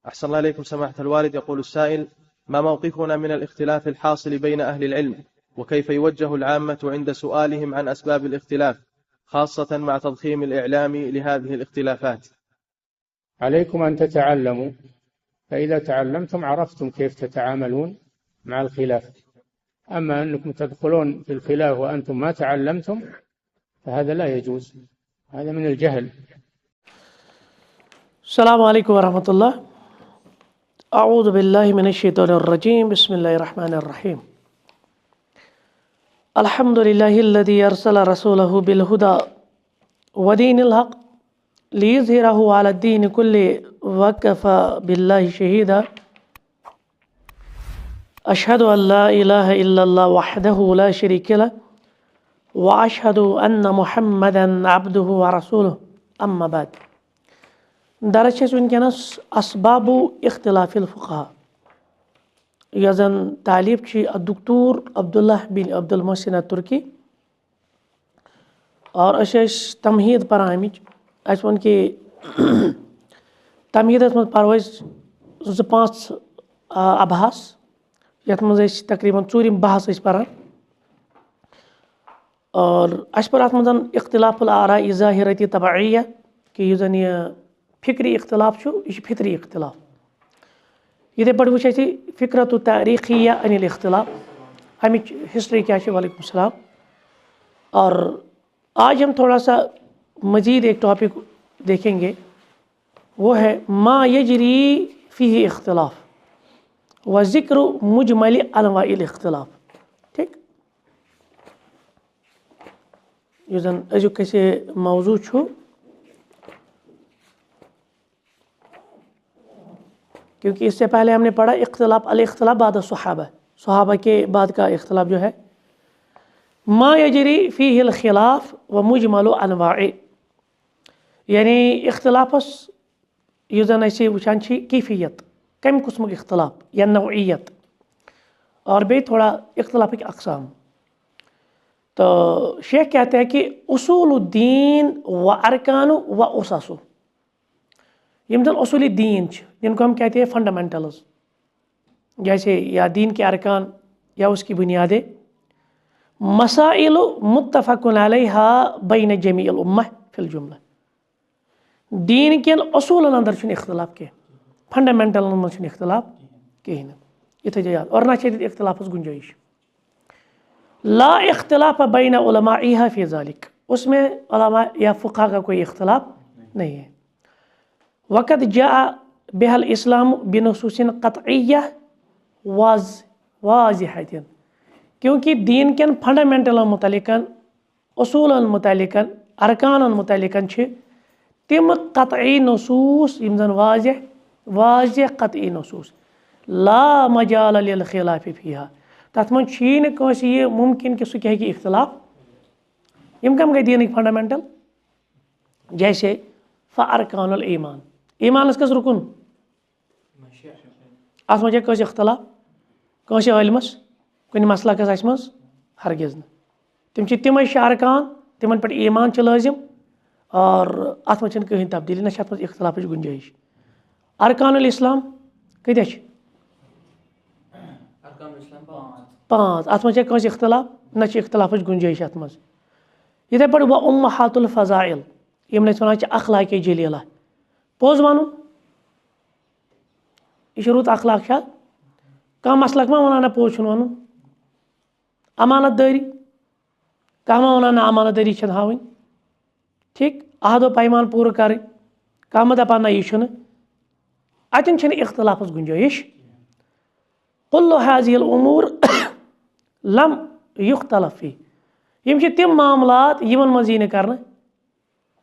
أحسن الله إليكم سماحة الوالد. يقول السائل: ما موقفنا من الاختلاف الحاصل بين أهل العلم، وكيف يوجه العامة عند سؤالهم عن أسباب الاختلاف، خاصة مع تضخيم الإعلام لهذه الاختلافات؟ عليكم أن تتعلموا، فإذا تعلمتم عرفتم كيف تتعاملون مع الخلاف. أما أنكم تدخلون في الخلاف وأنتم ما تعلمتم فهذا لا يجوز، هذا من الجهل. السلام عليكم ورحمة الله. أعوذ بالله من الشيطان الرجيم. بسم الله الرحمن الرحيم. الحمد لله الذي أرسل رسوله بالهدى ودين الحق ليظهره على الدين كله وكفى بالله شهيدا. أشهد أن لا إله إلا الله وحده لا شريك له وأشهد أن محمدا عبده ورسوله. أما بعد. درس ونكنس أسباب اختلاف الفقهاء. يزن تعليب الدكتور عبد الله بن عبد المحسن التركي और तमहीद पर आमिच वन कि तमहीदस मज परो 2-5 अबहास यथ मज तकरीबन 4 बहस पारान और पर अत मज इख्तिलाफुल आरा ज़ाहिरती तबईया कि यह यह फिक्री इख्तिलाफ यह फितरी इख्तिलाफ। इथे पे वो फ़िक्रत तारीखिया अनिल इख्तिलाफ, अमिच हिस्ट्री क्या है। वालेकुम सलाम। और आज हम थोड़ा सा मज़ीद एक टॉपिक देखेंगे, वो है मा यजरी फ़ीही इख्तिलाफ व ज़िक्र मुजमल अनवाइल इख्तिलाफ। ठीक, यह जन अजुक कैसे मौजू छो, क्योंकि इससे पहले हमने पढ़ा इख्तिलाफ अल इख्तिलाफ बाद सहाबा, सहाबा के बाद का इख्तिलाफ जो है मा यजरी फ़ीहिल खिलाफ व मुजमल अनवाए, यानी इख्तिलाफस यह जन ऐसे वुचान कैफियत कम किस्म इख्तिलाफ या नौइयत, और बे थोड़ा इख्तिलाफ के अक़साम। तो शेख कहते हैं कि उसूलुद्दीन व अरकान व उसासु, यम जन उसूली दीन जिनको हम कहते हैं फंडामेंटल्स, जैसे या दीन के अरकान या उसकी बुनियादें, मसाइल मुत्तफ़क़ुन अलैहा बैन जमीअल उम्मह फिल जुमला। दीन के उसूलन अंदर छुन इख्तिलाफ के, फंडामेंटल में छुन इख्तिलाफ कहीं इथे याद, और ना शदीद इख्तिलाफ गुंजाइश। ला इख्तिलाफ बैन उलमाइहा फ़ी ज़ालिक, उसमें उलमा या फ़ुक़हा का कोई इख्तिलाफ नहीं है। वक़द जाअ बिहल इस्लाम बिनुसूसिन क़तइय्या वाज़िहतिन, क्योंकि दीन के फंडामेंटल मुतलिकन, उसूलन मुतलिकन, अरकानन मुतलिकन तिम क़तई नसूस यम जन वाज़िह क़तई नसूस, ला मजाल लिल खिलाफ़ फ़ीहा, तथ मन न कंस ये मुमकिन कि सह हेकि इख्तिलाफ। यम कम गई दीन फंडामेंटल, जैसे फ़अरकानुल ईमान, ईमानस कस रुकुन अत मज कंस इख्तिलाफ, कंस आलिमस कुन मसलकस आस मज हरगिज न, तिम तिम अरकान, तिमन पे ईमान लाजिम, और अत मज कहीं तब्दीली ना अत मज इख्तिलाफ गुंजाइश। अरकानुल इस्लाम कत 5, अत मज कंस इख्तिलाफ ना इख्तिलाफ गुंजाइश अत मज। इथे पे व उम्महातुल फ़ज़ाइल, M one अखलाक़ Jalila, pose one यह रुत अखलाक शा कह मसलक मा वन पोज वन। अमानत दारी कह मा वन अमानत दारी हावन, ठीक, अहदो पैमान पूरा कर कह मा दपान ना यह अतन इख्तिलाफ गुंजाइश। कुल्लु हाज़िहिल उमूर लम युख्तलफ फ़ी, यम तिम मामलात यमन मज यी कर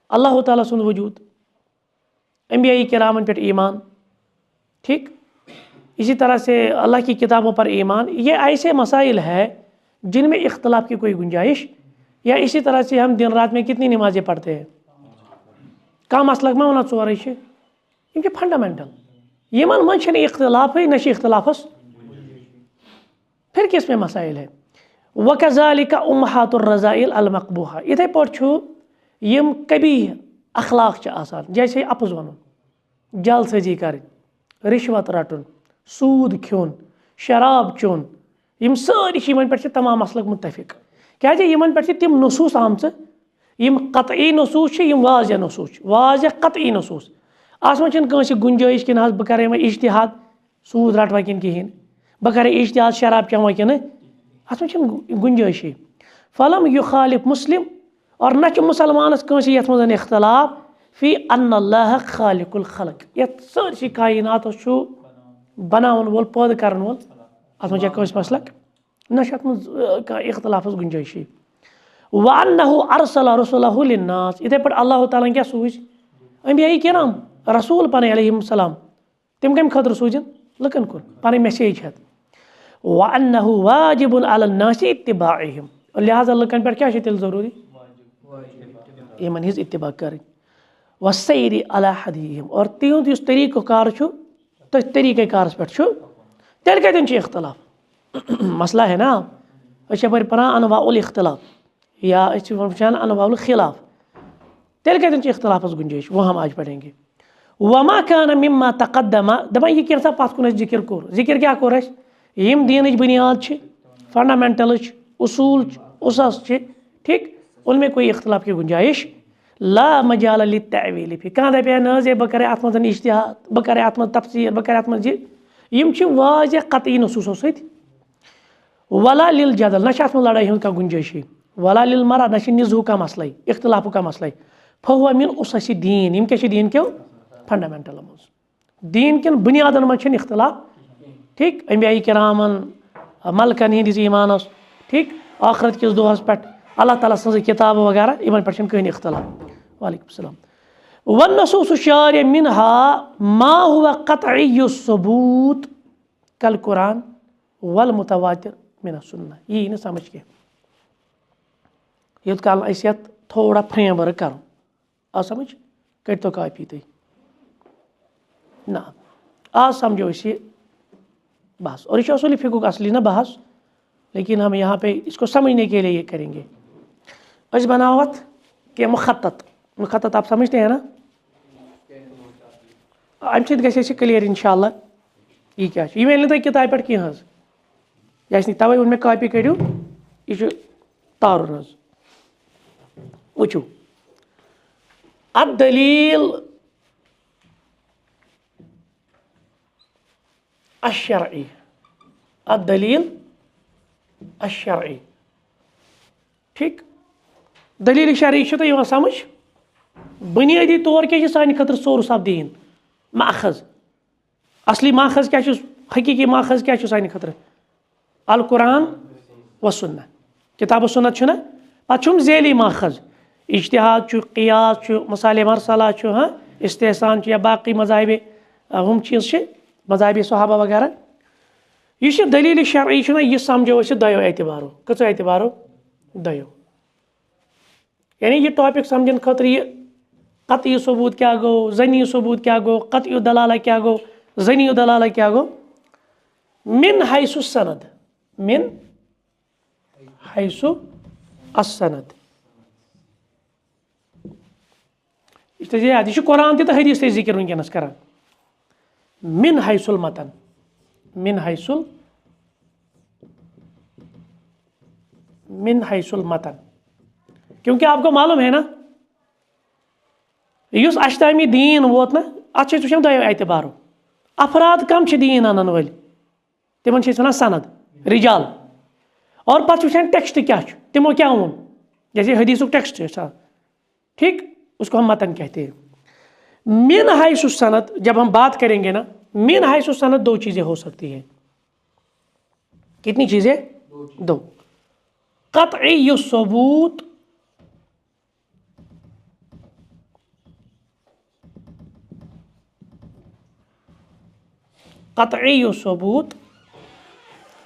अल्लाह ताला सुंद वजूद, अंबिया किरामन पे ईमान, ठीक, इसी तरह से अल्लाह की किताबों पर ईमान, ये ऐसे मसाइल है जिनमें इख्तिलाफ की कोई गुंजाइश। या इसी तरह से हम दिन रात में कितनी नमाजें पढ़ते हैं, कह मसलक मा वन 4 यम फंडामेंटल, यमन मन इख्तिलाफ न इख्तिलाफस, फिर किस में मसाइल है। वकज़ालिका उम्महातुर रज़ाइल अल मक़बूहा, इथे पे यम कभी अखलाक आसान, जैसे अपोज वन, जालसाजी कर, रिश्वत रटुन, सूद खेन, शराब चोन, यम सारी यमन पे तमाम मसलक मुतफिक। क्या यमन पे तिम नसूस आमच यम कतई नसूस यम वाज़ह नसूस, वाज़ह कतई नसूस। अस मज गुंजाइश कि बह कर इज्तिहाद सूद रटवा किन कहें, बह कर इज्तिहाद शराब चवा कि अत मज गुंजाइश। फलम युखालिफ मुस्लिम, और न मुसलमानस कंस ये मज इख्तलाफ फी अन्नल्लाह खालिकुल खलक, ये सारी कायनात बनावन वोल पैदा करन वोल, अत मज कंस मसलक न इख्तलाफ गुंजाइश। वअन्नहु अरसल रसूलहु लिन्नास, इथे पे अल्लाह ताला क्या सूझ अंबिया किराम रसूल पन अलैहिस्सलाम, तिम कम खतर सूजन लुकन कुन पन मैसेज हेत। वअन्नहु वाजिबुन अलन्नासि इत्तिबाइहिम, लिहाजा लुकन पे क्या तेल जरूरी यमन हिज इत्तिबा कर। वसैरि अला हदीहिम, और तिहुंद युस तरीक़ कार छु तो तरीक़े कारस पे तेल कतन इख्तलाफ मसला है ना। अप पढ़ा अनवाउल इख्तलाफ या वचान अनवाउल खिलाफ, तेल कतन इख्तलाफ गुंजाइश, वो हम आज पढ़ेंगे। वमा कान मिम्मा तक़द्दमा, दपा यह क्या पत कुन जिक्र कोर, जिक्र क्या कोर यम दीन बुनियाद फंडामेंटल उसूल उसस ठीक, उनमें कोई इख्तलाफ की गुंजाइश ला मजाल लित्तअवील फी। कह दपे न बह कर अत मज इज्तिहाद, बह कर अत मज तफसीर, बह कर अत मज यम वाज़ह कतई नसूसो सत। वला लिल जदल, न लड़ाई हूं गुंजाइश, वला लिल मरा, न निजहू का मसला, इख्तलाफु का मसला। फहुआ मिन उसस दीन, यम क्या दीन क्यों फंडामेंटल मज, दीन किन बुनियादन मज इख्तलाफ ठीक। अंबिया किरामन मलकन हंदिस ईमानस ठीक, आखरत किस दोहस पे, अल्लाह ताला सज किताब वगैरह इन पे कहीं इख्तलाफ। वालेकुम सलाम। वन्नसूस शारि मिनहा मा हुवा क़त्ई सबूत कल कुरान वल मुतवातिर मिन सुन्नह। यही न समझ के युत काल अस थोड़ा फ्रेमवर्क करो आ समझ कर तो काफी तुम ना आज समझो इसे बस। और इस असूल फ़िक़्ह का असली ना बहस, लेकिन हम यहाँ पे इसको समझने के लिए ये करेंगे। अज बनावत के मुखत्तत, मुखत्तत आप समझते हैं ना, अम सह क्लियर इंशाअल्लाह यह क्या यह मिल तुम किताब पे कह यह तवे वो मे कॉपी करो, यह तारुन वो अद्दलील अश्शरई, अद्दलील अश्शरई ठीक। दलील शरई तो समझ बुनियादी तौर क्या सान खतर सोर्स ऑफ दीन माखज, असली माखज क्या, हकीकी माखज क्या सान खतर अल कुरान व सुन्नह, किताब सुन्नत ना पे झेली माखज इज्तिहाद क़ियास मसाले मरसला हाँ इस्तेहसान या बाकी मज़ाहिब हम चीज़ मज़ाहिब सहाबा वगैरह। यह दलील शरई यह समझो दयो एतबारो, कचो एतबारो दयो, यानी यह टॉपिक समझन खतर यह कतई सबूत क्या गो, ज़नी सबूत क्या गो, कतई दलाला क्या गो, ज़नी दलाला क्या गो। मिन हैसु सनद, मिन हैसु अस्सनद, यह कुरान तो हदीस जिक्र वनकस कर। मिन हैसुल मतन, मिन हैसुल, मिन हैसुल मतन, क्योंकि आपको मालूम है ना युस अश्तामी दीन वोत ना अत दयो एतबारो। अफराद कम दीन अनन वल तिमन वन सनद रिजाल, और पे टेक्स्ट क्या तिमो क्या वोन, जैसे हदीसुक टेक्स्ट है ठीक, उसको हम मतन कहते हैं। मिन हैसु सनद जब हम बात करेंगे ना, मिन हैसु सनद दो चीजें हो सकती है। कितनी चीजें? दो। क़त्ई सबूत, क़त्ई सबूत,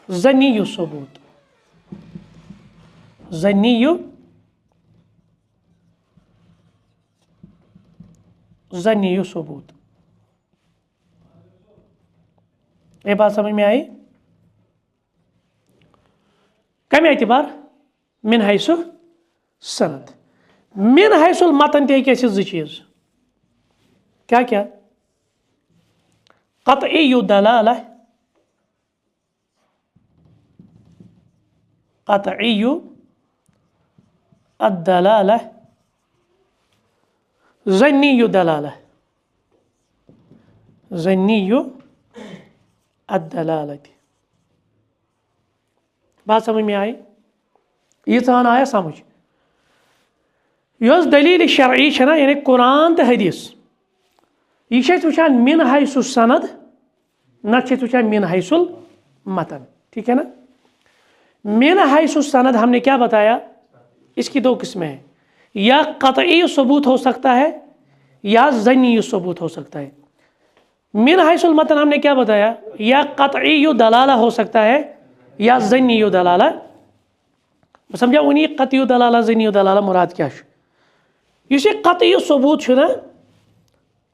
ज़नी सबूत, ज़नी ज़नी सबूत। ये बात समझ में आई? कम एतबार मिन हैसु सनद, मिन हैसुल मतन ते ज़ चीज़ क्या क्या? क़त्ई दलाला, क़त्ई अद-दलाला, ज़न्नी दलाला, ज़न्नी अद-दलालती। बात समझ में आई? ये तो आया समझ। यह दलील शरई है ना, यानी कुरान तो हदीस, यह वुचान मिन हैसु सनद, न वुचान मिन हैसुल मतन। ठीक है ना? मिन हैसु सनद हमने क्या बताया, इसकी दो किस्में हैं, या क़त्ई सबूत हो सकता है या ज़न्नी सबूत हो सकता है। मिन हैसुल मतन हमने क्या बताया, या क़त्ई दलाला हो सकता है या ज़न्नी दलाला। समझा? उन्हीं क़त्ई दलाला ज़न्नी दलाला मुराद क्या है? इस क़त्ई सबूत है ना,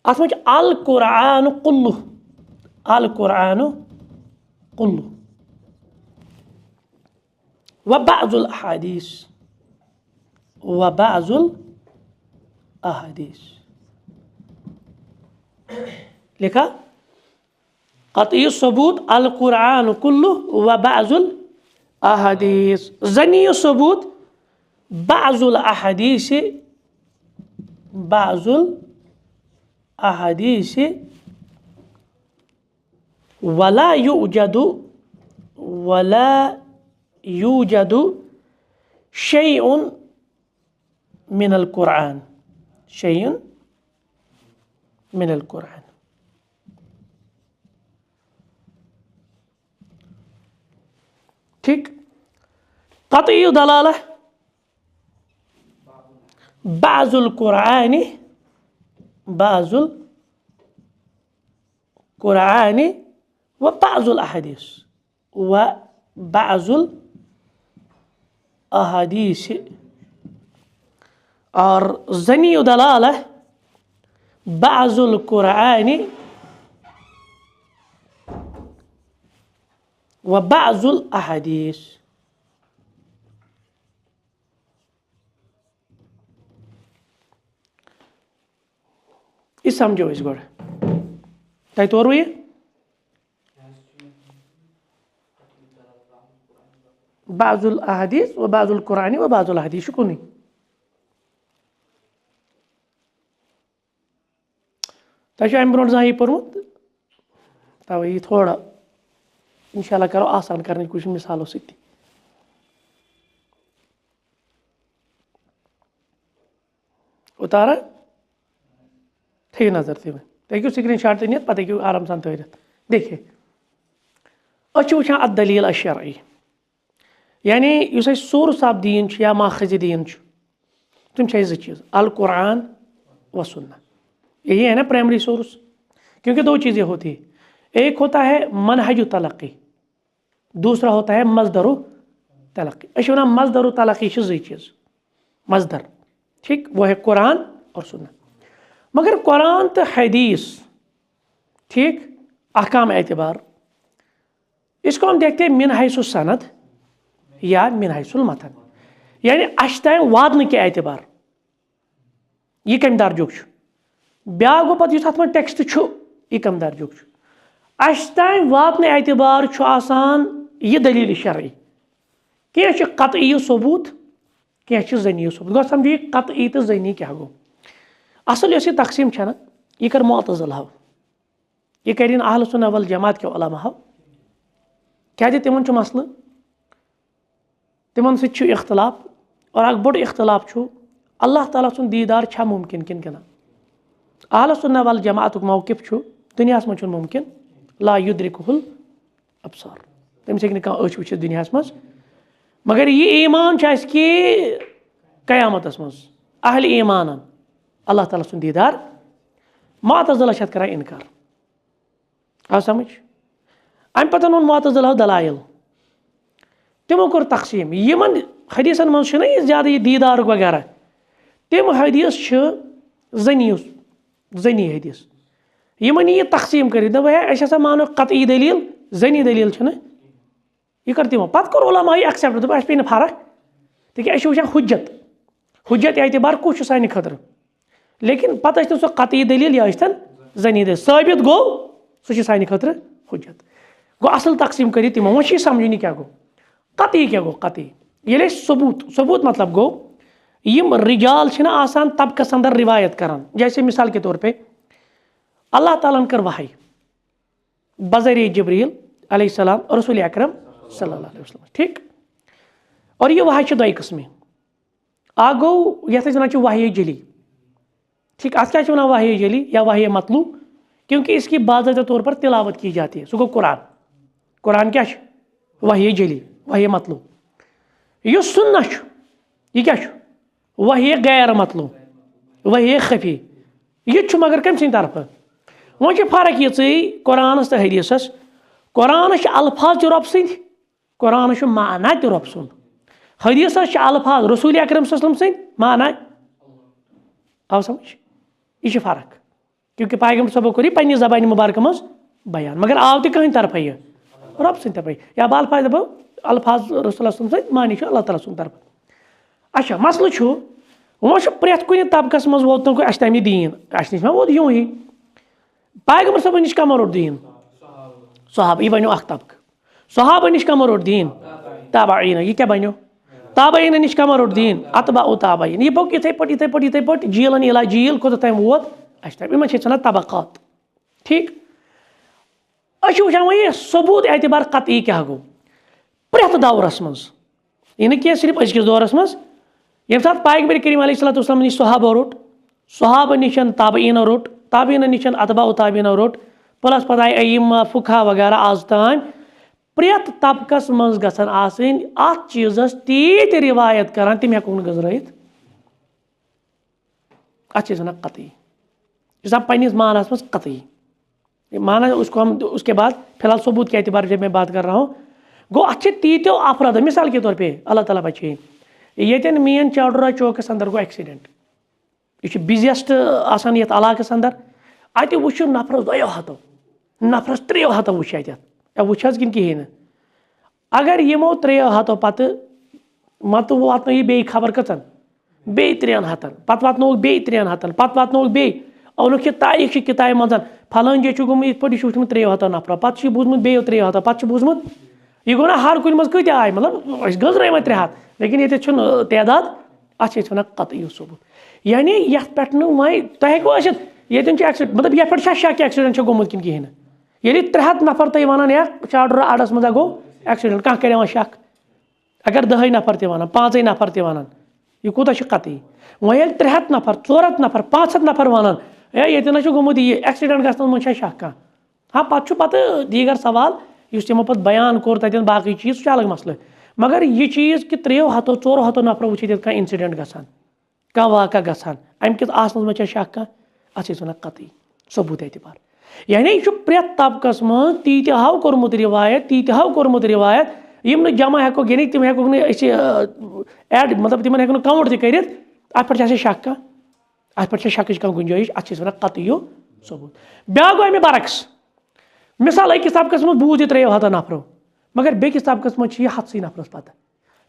अत में अल कुरान कुल्लु, अल कुरान कुल्लु व बाज़ुल अहादीस, व बाज़ुल अहादीस। लिखा क़त्ई सबूत अल कुरान कुल्लु व बाज़ुल अहादीस। ज़न्नी सबूत बाज़ुल अहादीस, बाज़ुल अहादीस वला यूजदु शैउन मिनल कुरान, शैउन मिनल कुरान। ठीक? क़त्ई दलाला बाज़ुल कुरानी, बाज़ुल कुरानी व बाज़ुल अहादीस, व बाज़ुल अहादीस। और ज़न्नी दलाला बाज़ुल कुरानी व बाज़ुल अहादीस। इस समझो इस गोड़ तय तौर हुई बाज़ुल अहादीस व बाज़ुल कुरानी व बाज़ुल अहादीस कुनी। तह अम ब्रोट जहाँ पोर्मुत, तवे यह थोड़ा इंशाल्लाह करो आसान करने की कोशिश मिसालों से। उतारा थी नजर थी देखियो स्क्रीन शॉट तो पता क्यों आराम सान तहत। देखिए वुचान अ दलील अशरई, यानी उस सोर्स ऑफ दीन या माखज दीन तुम जो चीज़ अल कुरान व सुन्ना, यही है ना प्राइमरी सोर्स। क्योंकि दो चीज़ें होती है, एक होता है मनहज तलक़ी, दूसरा होता है मज़दर तलक़ी। अश वन मज़दर तलक़ी जी चीज़ मज़दर, ठीक, वो है कुरान और सुन्ना। मगर कुरान तो हदीस, ठीक, अहकाम एतबार, इसको हम देखते हैं मिन हैसु सनद या मिन हैसुल मतन, यानी अश तान वादन के एतबार यह कम दर्जुक ब्या गो पत युथ अत में टेक्स्ट यह कम दर्जुक अश तान वादन एतबार आसान यह दलील शरई। कह क़त्ई सबूत, कह ज़न्नी सबूत। गो समझो क़त्ई तो ज़न्नी क्या गो। असल यह तकसीम है ना, यह कर मुअतज़िला हव, यह कर अहल सुन्नह वल जमात के उलमा हव। क्या तिमन मसल, तिमन सह इख्तलाफ, और अख बड़ इख्तलाफ अल्लाह ताला सुन दीदार छा मुमकिन किन ना। अहल सुन्नह वल जमात मौक़िफ़ दुनिया में मुमकिन, ला युद्रिकुहुल अब्सार, तमिस हेक नह अच वुचित दुनिया मज। मगर यह ईमान कि क़यामत मज अहल ईमान अल्लाह ताला सुन दीदार। मुअतज़िला करान इनकार। आ समझ? अम पतन वोन मुअतज़िला दलाइल, तिमो कोर तकसीम। यमन हदीसन मज ज्यादा यह दीदार वगैरह, तिम हदीस ज़न्नी हदीस, यमन यह तकसीम कर दसा मानो क़त्ई दलील ज़न्नी दलील यह कर तिमो। पत कोर उलमा एक्सेप्ट, दोप पे फर्क तक वुचान हुज्जत एतबार कुछ सानि खतर। लेकिन पत सो क़त्ई दलील या ज़न्नी दलील साबित गो सह सानि खतर हुज्जत गो असल तकसीम कर तमो वो समझनी क्या गो कतई क्या गो कतई ये सबूत मतलब गो यम रिजाल आसान तबकस अंदर रिवायत करान जैसे मिसाल के तौर पे अल्लाह ताला कर वही बज़रिए जिब्रील अलैहिस्सलाम और रसूल अकरम सल्लल्लाहु अलैहि वसल्लम ठीक और ये वही दो किस्में आ गो ये वन वही जली ठीक अत क्या वही जली या वही मतलू क्योंकि इसकी बाज़ाब्ता तौर पर तिलावत की जाती है सह गो कुरान क्या वही जली वही मतलू यह सुन्ना यह क्या वही गैर मतलू वही खफी यह मगर कम सी तरफ वो फर्क ये कुरानस तो हदीसस कुरान अल्फाज रब सद कुरान माना तो रब सुन हदीसस अल्फाज रसूल अकरम सद माना आव समझ यह फर्क क्योंकि पैगम्बर सबो कर पन्ने ज़बान मुबारक मज बयान मगर आव तो कहीं तरफ यह रब सद तरफ या बह अल्फाज दपो अल्फाज रसूल सद मानी अल्लाह ताला सुन तरफ अच्छा मसलो वो प्रेथ कुन तबकस मज वोत तमें दीन अस नश वोत यूं ही पैगम्बर सब नश कमो रोट दीन सहाब यह बनो तबक सहाब नश कमो रोट दीन ताबाइन यह क्या बनो ताबाइन नश कमो रोट दीन अतबा ताबाइन यह पक इथे पट झीलन इला झील कोत तम वोत अस इन वन तबक़ात ठीक अस वुचान वो सबूत एतबार कतई क्या गो प्रेथ दौरस मज यह क्या सिर्फ अजकिस दौरस मज ये सात पैगम्बर करीम अलैहिस्सलाम नश सहाबो रोट सहाब निशन ताबईन रोट ताबीन निशन अतबा ताबीन रोट प्लस पत आय अय्यिमा फुकहा वगैरह आज तान प्रेथ तबकस मज गसन आसन अत चीजस तीत रिवायत करान तम हेको गजरत अत वन कतई पन्निस मानस मज कतई माना उसको हम उसके बाद फिलहाल सबूत के एतबार जब मैं बात कर रहा हूँ गो अच्छे तीतो अफराद मिसाल के तौर पे अल्लाह ताला बचे ये मेन चाडोरा चौकस अंदर गो एक्सीडेंट यह बिजिएस्ट आसान ये इलाकस अंदर अत वो नफरस 2 हथों नफरस 3 हथों वो कि कहें अगर यमो 3 हथों मत वात बे खबर कचन बे 3 हथन पत वात बे 3 हथन पत वात बे अवनुक तारीख किताब मज फलान जे गुमुत ये वुचमुत 3 हथों नफर पे बूझमुत बे 3 हथों पे बूझमुत यह गो ना हर कुन मज कत आय मतलब गजर 3 हथ लेकिन ये तदाद अत वन कतई सबूत यानी ये पे वह तुम हेको ये एक्सीडेंट मतलब ये पे शक एक्सीडेंट गोमुत कि कहें ये 300 नफर तुम वन या चाडोरा अडस मजा गो एक्सीडेंट कह कर शक अगर 10 नफर वन 5 नफर वन यह कूत कतई वह 300 नफर 400 नफर 500 नफर वन ये गोमुत ये एक्सीडेंट गसन मन शक कह हाँ पे दीगर सवाल तमो पे बयान कोर तन बाकी चीज सह अलग मसल मगर यह चीज कि 3 हथों 4 हथों नफर वो कह इंसिडेंट गसान कह वाक़ गसान अमि किस आसनस मे शक कह अत वन कतई सबूत एतबार यानी यह प्रेथ तबकस मज तीतहो कोरमुत रिवायत यम जमा हेको गिनित तम हेको एड मतलब तिमन हेको काउंट तक अत पे शक कह अत पे शक कह गुंजाइश अत वन कतई सबूत ब्या गो अमे बरक्स मिसाल अकिस तबकस मज बूझ 3 हथों नफरों मगर बेकिस तबकस मज 100 नफरस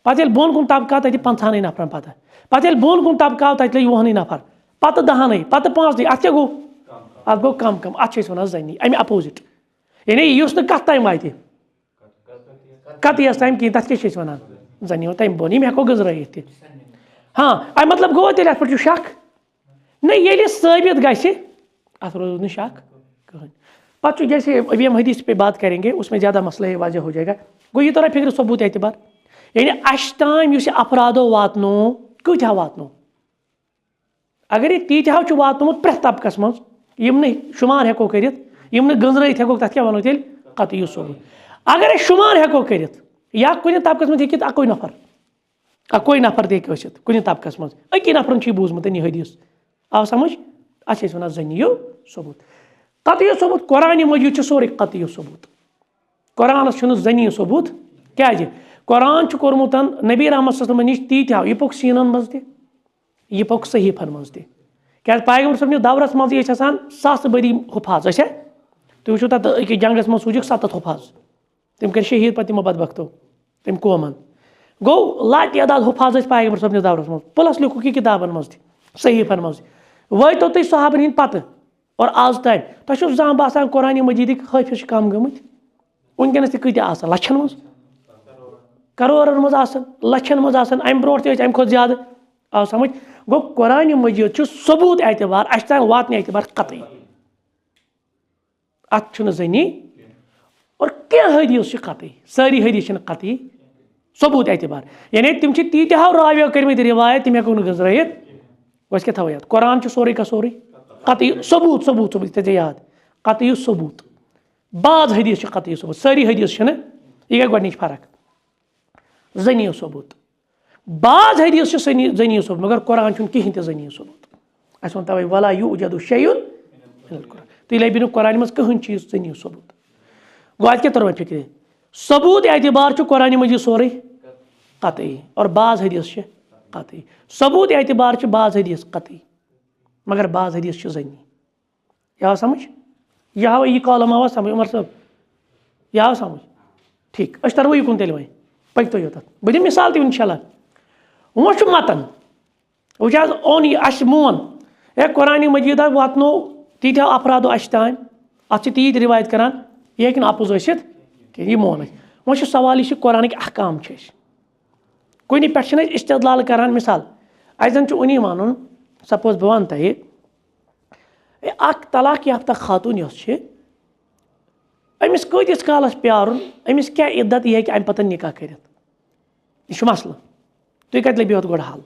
पे बोन कुन तबका तत 50 नफरन पे बोन कुन तबका तत लग 20 नफर पे 10 पे 5 अत क्या गो अत गो कम अत वन जनी अमे अपोजिट यानी उस कत तम वात कतयस तम कहें तथ क्या वन जनी तम बोन हेको गजर हाँ अम मतलब गो तेल अत पे शक नहीं ये साबित गि अत रोज न शक कहें पे जैसे अभी हम हदीस पे बात करेंगे उसमें ज़्यादा मसला वाजह हो जाएगा गो ये तरह फिक्र सबूत एतबार यानी अश ताम अफरादो वातनो कत्या वातनो अगर ये तीतहो वातनोमुत प्रेथ तबकस मज यम न शुमार हेको करित यम न गंजरत हेको तथ क्या वनो तेल कतई सबूत अगर ये शुमार हेको करित या कुन तबकस मज हेकित अकोई नफर ते कुन तबकस मज अकी नफरन बूझमुत यह हदीस आव समझ अत वन जनी सबूत कतई सबूत कुरान मजीद सोरे कतई सबूत कुरानस जनी सबूत क्या कुरान कोरमुत नबी रहमत नश तीतहो यह पक सीनन मज यह पक सहीफन मज क्या पैगम्बर सब दौरस मज सास बरी हुफाज तुम वो तक अकिस जंगस मज सूझ 7 हुफाज तम कर शहीद पे तमो बदबख्तो तम कौमन गो लातदाद हुफाज पैगम्बर सब दौरस मज प्लस लिखुक किताबन मज सहीफन मज वो तो तुम सहाबन हंद पत और आज ताम तुम जहां बसान कुरान मजीद हाफिज कम गमत वनकस कत लछन मज करोड़न मज लछन मज अम ब्रो अम खुद ज्यादा आव समझ गो कुरान मजीद सबूत एतबार अस तान वातन एतबार कतई अत जनी और क्या हदीस कतई सारी हदीस कतई सबूत एतबार यानी तम तीतह रावियों कर्मित रिवायत तम हेको गजरत वह क्या थो याद कुरान सोरे का सोरे कतई सबूत सबूत सबूत थे याद कतई सबूत बाज हदीस कतई सबूत सारी हदीस यह गई गोडनिच फर्क जनी सबूत बाज हदीस जनी सबूत मगर कुरान कहीं ते जनी सबूत अस वो तवे वला यूजदु शैउन मिनल कुरान तुम लबी न कुरान मज कहीं चीज जनी सबूत गो क्या तरह फिक्र सबूत एतबार कुरान मजीद सोरे कतई और बाज हदीस कतई सबूत एतबार बाज हदीस कतई मगर बाज हदीस जनी यह समझ यह यह कॉलम आवा समझ उमर साहब यह समझ ठीक अस तरह युन तेल वह पकतो योत बह दिन मिसाल तक इंशाल्लाह वो मतन वो ओन यह मोन ए कुरान मजीद वातनो तीत अफरादो अस तान अत तीत रिवायत करान यह हेक अपोज यह मोन वो सवाल यह कुरान अहकाम कुन पे इस्तदलाल करान मिसाल अस जन उनी वन सपोज बह वन तह तलाक याफ्ता खातून अमिस कतिस कालस प्यारुन अमिस क्या इद्दत यह अम पतन निकाह कर यह मसल तुम कत लबी गोड़ हल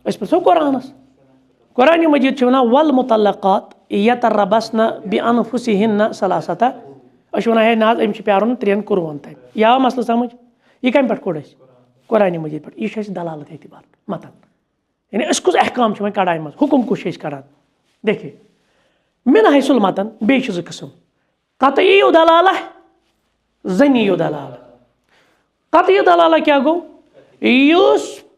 पो कुरानस कुरान मजीद वन वल मुतल्लक़ात यतरबस्न बिअनफुसिहिन्न सलासता वन है ना अम प्यारुन 3 कुरवन तक यह मसल समझ यह कम पे कोड़ कुरान मजीद पे यह दलालत एतबार मतन यानी कुछ अहकाम वह कड़ाई मज हुकुम कुछ करान देखिए मिन हैसुल मतन बे 2 किस्म कतई दलाला जनी दलाला कतई दलाला क्या गो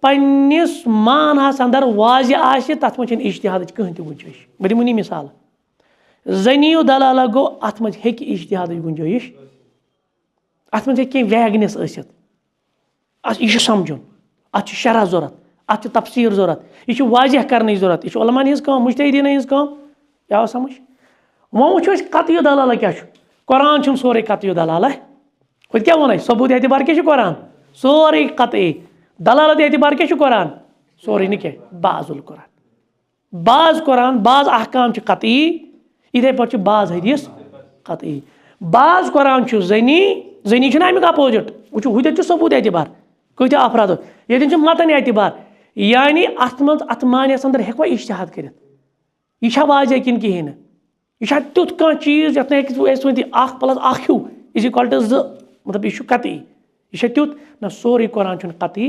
पन्निस मानहस अंदर वाज आए तथ मज इज्तिहाद कहीं तु गुंजाइश बह दिमो मिसाल जनी दलाला गो अत मज हेक इज्तिहाद गुंजाइश अत मज हेक वैगनेस यह समझुन अत शरह जरूरत अत तफसीर जरूरत यह वाजह करने जरूरत यह उलमान हज काम मुजतहिदीन हज काम क्या समझ वो वो कतई दलाला क्या कुरान सोरे कतई दलाला खुद क्या वन सबूत एतबार क्या कुरान सोरे कतई दलालत एतबार क्या कुरान सोरे न क्या बाजुल कुरान बाज अहकाम कतई इथे पे बाज हदीस कतई बाज कुरान जनी अमिक अपोजिट वो हुत सबूत एतबार कत अफराद ये मतन एतबार यानी अत मानस अंदर हेकवा इज्तिहाद कर यह वाजह किन कहीं यह तुथ कह चीज ये +1 हिू = 2 मतलब यह कतई यह तुथ ना सोरे कुरान कतई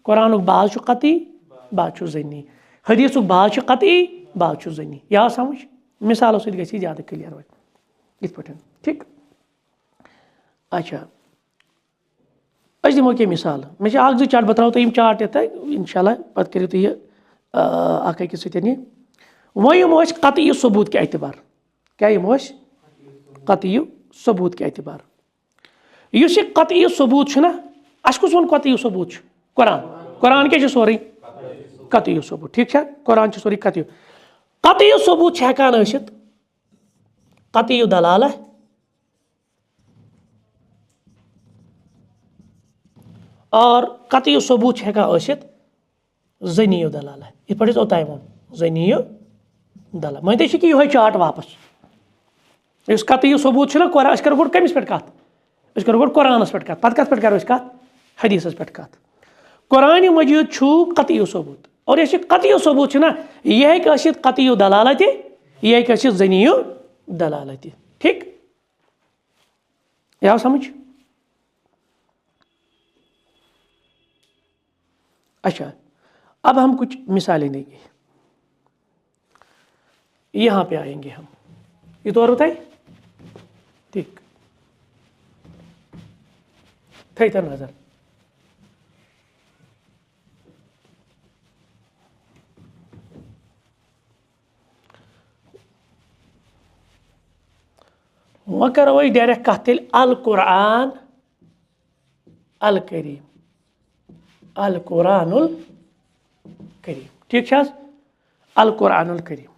कुरान बाज कतई बाज जनी हदीस बाज कतई बाज जनी यह समझ मिसालों सत गई ज्यादा क्लियर वो इत पे ठीक अच्छा अस दिमो क्या मिसाल मे 1-2 चार्ट बह त्रो तुम चार्ट ये इंशाल्लाह पे करो तुम अकिस सतन वो यमो कतई सबूत के एतबार क्या यमो कतई सबूत के एतबार इस कतई सबूत ना अस कुछ वो कतई सबूत कुरान क्या सोरे कतई सबूत ठीक है कुरान सोरे कतई सबूत हेकान कतई दलाला और कतई सबूत हेकान जनी दलाला इत पे ओतान वो जनी दलाल मान कि यह चार्ट वापस इस कतई सबूत ना कुरान करो गो कमिस पे कत करो गो कुरानस पे कत कत पे करो कत हदीसस पे कत कुरान मजीद कतई सबूत और यह कतई सबूत ना यह कतई दलाला यह जनी दलाला ठीक यह समझ अच्छा अब हम कुछ मिसालें देंगे यहां पे आएंगे हम ये तो और बताए ठीक थे तर नजर वह करो डायरेक्ट कत अल कुरान अल करीम अल कुरानुल करीम ठीक अल कुरानुल करीम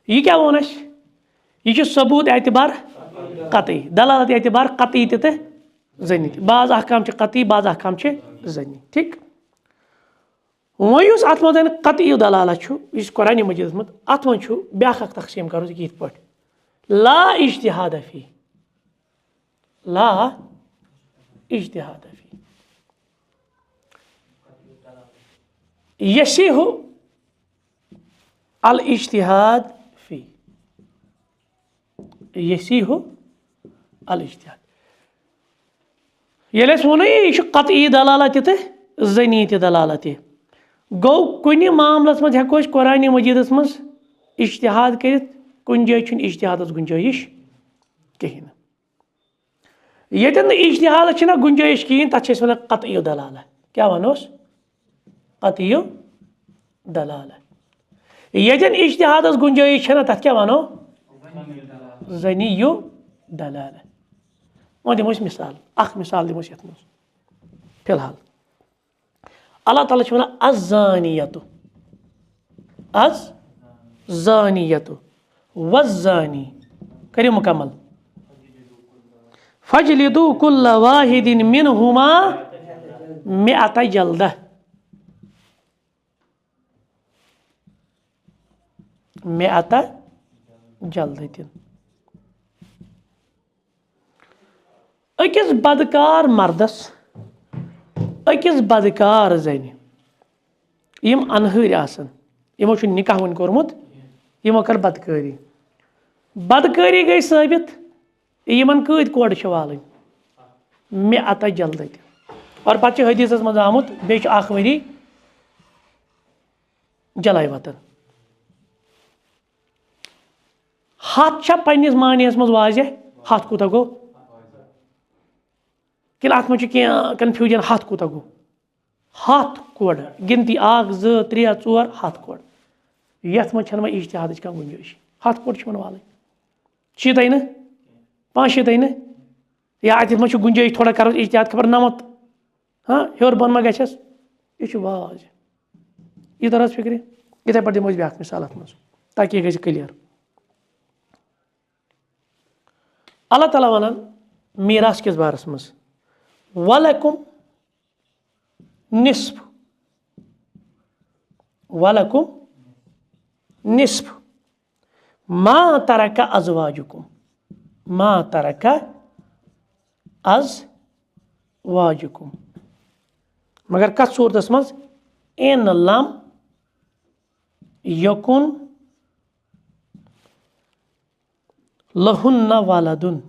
ये क्या वोन यह सबूत एतबार कतई दलालत एतबार कतई तो जनी बाज अहकाम कतई बाज अहकाम जनी ठीक वह अत मज कतई दलालत इस कुरान मजीद मज अत मज ब्या तकसीम कर यथ पे ला इज्तिहाद फी ला इज्तिहाद फी यसीहु अल इज्तिहाद फी यसीहु अल इज्तिहाद ये वो यह कतई दलालत तो जनी दलालत गो कुन मामलस मज हेको कुरान मजीदस मज इज्तिहाद कर कुन जाय इज्तिहादस गुंजाइश कहीं ये इज्तिहाद गुंजाइश कहें तथ वन कतई दलाल क्या वनोस कतई दलाल ये इज्तिहादस गुंजाइश तथ क्या वनो जनी दलाल वो दिमो मिसाल मिसाल दिमो ये फिलहाल अल्लाह ताला वन अज़ानियतु अज़ानियतु वज़ानी करियो मुकम्मल फजलिदू कुल्ल वाहिदिन मिनहुमा मिअत जल्दा मिअत जल्दतिन अकिस बदकार मर्दस अकिस बदकार जन यम अनहर आसन यमो निकाह वन कोरमुत यमो कर बदकारी गई साबित यमन कद कोड़ वालन मिअत जल्दति और पे हदीस मज आमुत बे वरी जलाय वतन हथ पन्निस मानियस मज वाजह हथ कूत गो कि अत मे कन्फ्यूजन हथ कूत गो हथ कोड़ गिनती 1 2 3 4 हथ कोड़ यथ मे मे इज्तिहाद कह गुंजाइश हथ कोड़ वाल शीत न 5 न या अत मे गुंजाइश थोड़ा कर इज्तिहाद खबर 9 हाँ हेर बन मा गस यह वाज यह तर फिक्र इथे पे दिमो ब्या मिसाल अत मज ताकि यह क्लियर अल्लाह ताला वनान मीरास किस बारस मज वलकुम निस्फ मा तरका अज़वाजुकुम मा तरका अज़वाजुकुम मगर कत सूरतस मज इन लम यकुन लहुन्ना वालदुन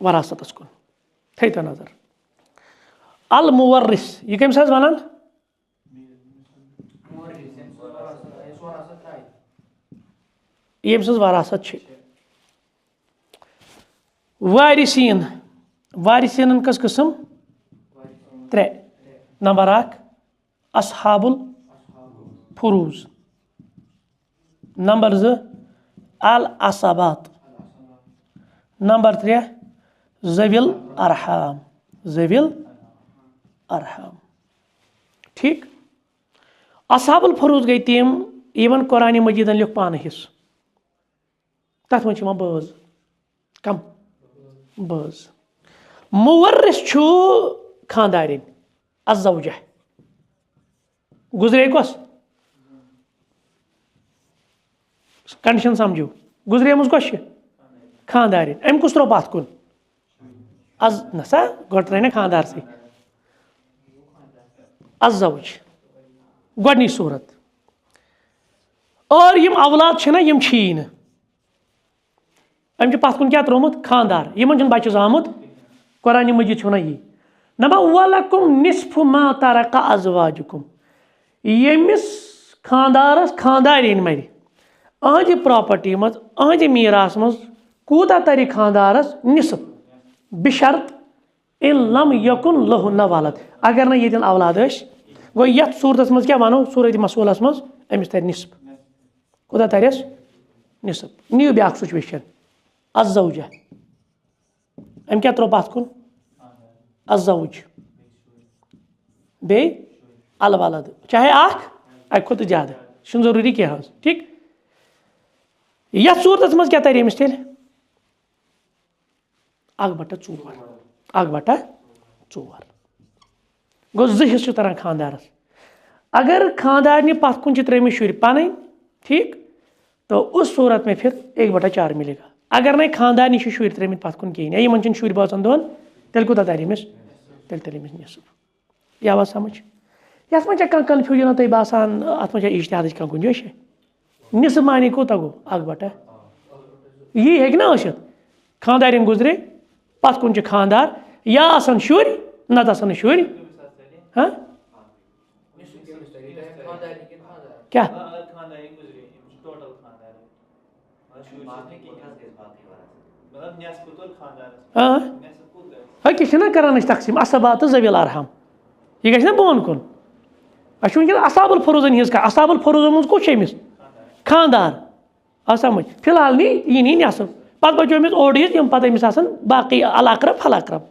वरासतस कुन थे तो नजर अल मुवर्रिस यह कम वन यम सज वरासत वारिसीन वारिसीन कस किस्म 3 नंबर 1 असहाबुल फुरूज नंबर 2 अल असबात नंबर 3 ज़विल अरहम ठीक असहाबुल फुरूज गई तम यमन कुरान मजीदन लिख पान हिस्स तथ मज बज कम बज मुवर्रिस खानदारिन अज़्ज़ौजा गुजरे कस कंडीशन समझो गुजरेम कस खानदारिन अम कुस त्रो पत कुन अज नसा गो त्रे खानदार से अज़्ज़ौज गोडनी सूरत और यम औलाद छना यम छी न अम पत कुन क्या त्रोमुत खानदार यमन बच्चे आमुत कुरान मजीद वन यी नमा वलकुम निस्फ मा तरका अज़वाजुकुम यमिस खानदारस खानदारिन मर अहद प्रॉपर्टी मज अहद मीरास मज कूता तरी खानदारस निस्फ बिशर्त इन लम यकुन लहुन्ना वालद अगर न ये औलाद गो यथ सूरत मज क्या वनो सूरत मसूलस मज अमिस तर निस्फ कूता तरस निस्फ नीव ब्या सिचुएशन अज़्ज़ौजा अम क्या त्रो पत कुन अज़्ज़ौज बे अल वलद चाहे अक खुद ज्यादा जरूरी कह ठीक ये सूरत मज क्या तरी अमिस तेल 1/4 गो 2 हिस्से तरह खानदारस अगर खानदार पत कुन त्रेमिस शुर पन ठीक तो उस सूरत में फिर 1/4 मिलेगा अगर नहीं खानदार शुर त्रेमित पत कुन कहें इन शुर बचन दोन तेल कूत तर अमिस तेल तेल अमिस निसफ यह आवा समझ ये कह कन्फ्यूजन तुम बासान अत इश्तिहाद कह गुंजाइश निसफ मानी कूत गो 1/4 यी हे ना खानदारिन गुजरे पत कुन खानदार या आसन शुर नत आसन शुर हाँ क्या क्या करान तकसीम असबात ज़वील अरहम यह गि बोन कुन वुन असाबुल फुरूजन हज कह असाबुल फुरूजन मज कुछ अमिस खानदार आ समझ फिलहाल नी यह नी नसफ पे बचो Amish odd his pay Amish बाकी अलअकरब फलअकरब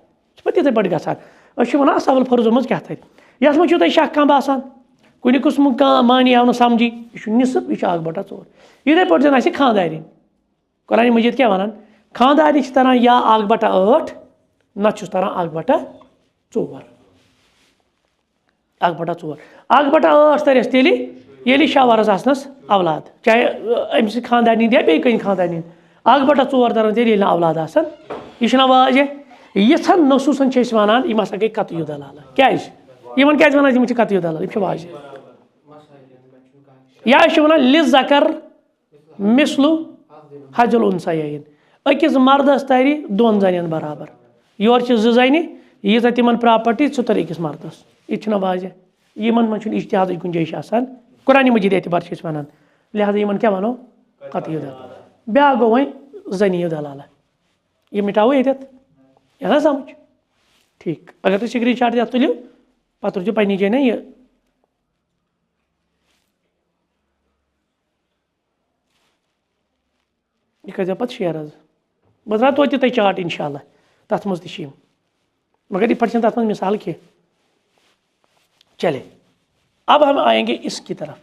पे तिथे पे गसान वन असाबुल फुरूजन मज क्या थी यथ मज शक कह बसान कुछ किस्म मानी आव समझी यह निसफ यह 1/4 इथे पे जन खानदारिन कुरान मजीद क्या वन खानदारिन तरह या 1/8 नत तरह 1/4 1/8 तरस तेल ये शावरस आसनस औलाद चाहे अमिस खानदारिन या बे कहीं खानदारिन 1/4 तरह तेल औलाद आसन यह वाज यथन नसूसन वन यम हसा गई कतयु दलाल क्या वन क्या वन कतयु दलाल यह वाज या वन लिज़कर मिसलु हजुल उनसयैन अकिस मर्दस तरी 2 जन बराबर योर 2 जन यीजा तिमन प्रॉपर्टी सह तर अकिस मर्दस यह वाज यमन मन इज्तिहाद गुंजाइश आसान कुरान मजीद एतबार वन लिहाजा यमन क्या वनो कतयु दलाल ब्या गो वह जनियु दलाल यह मिटाओ ये ना समझ ठीक अगर तुम स्क्रीन शॉट तुलियो पे रोजो पन्नी जाए ना यह कर पे शेयर बह द्रा तो तुम चार्ट इंशाल्लाह तथ मज मगर ये तथ मज मिसाल कह चले अब हम आएंगे इसकी तरफ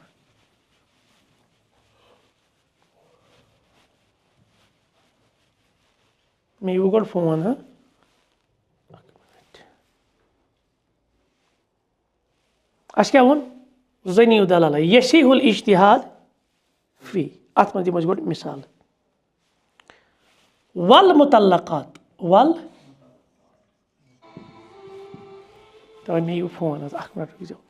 मैं वो गोड फोन हाँ अस क्या वोन ज़नीउ दलाल यसीहुल इज्तिहाद फी अत मज दिमो गोड मिसाल वल मुतल्लक़ात वल तो मैं यू फोन अख मिनट रुक जाओ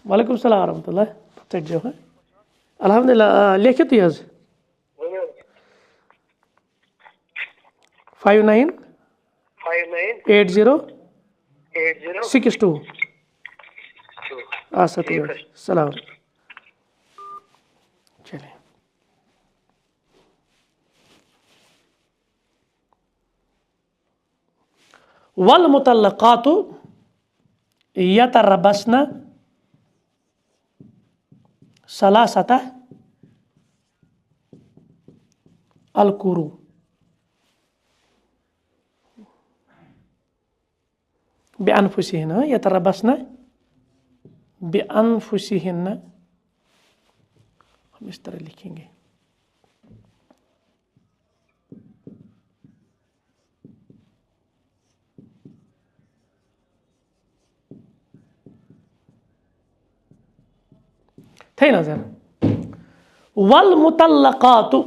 वालेकुम सलाम रहमतुल्लाह चट जाओ हाँ अल्हम्दुलिल्लाह लिखिए तुम 59 80 62 सलाम चलिए वल मुतल्लक़ातु यतरबस्न सलासता अलकुरू बेअनफुसिहिन यतरबस्न बेअनफुसिहिन हम इस तरह लिखेंगे थे नजर वल मुतल्लक़ातु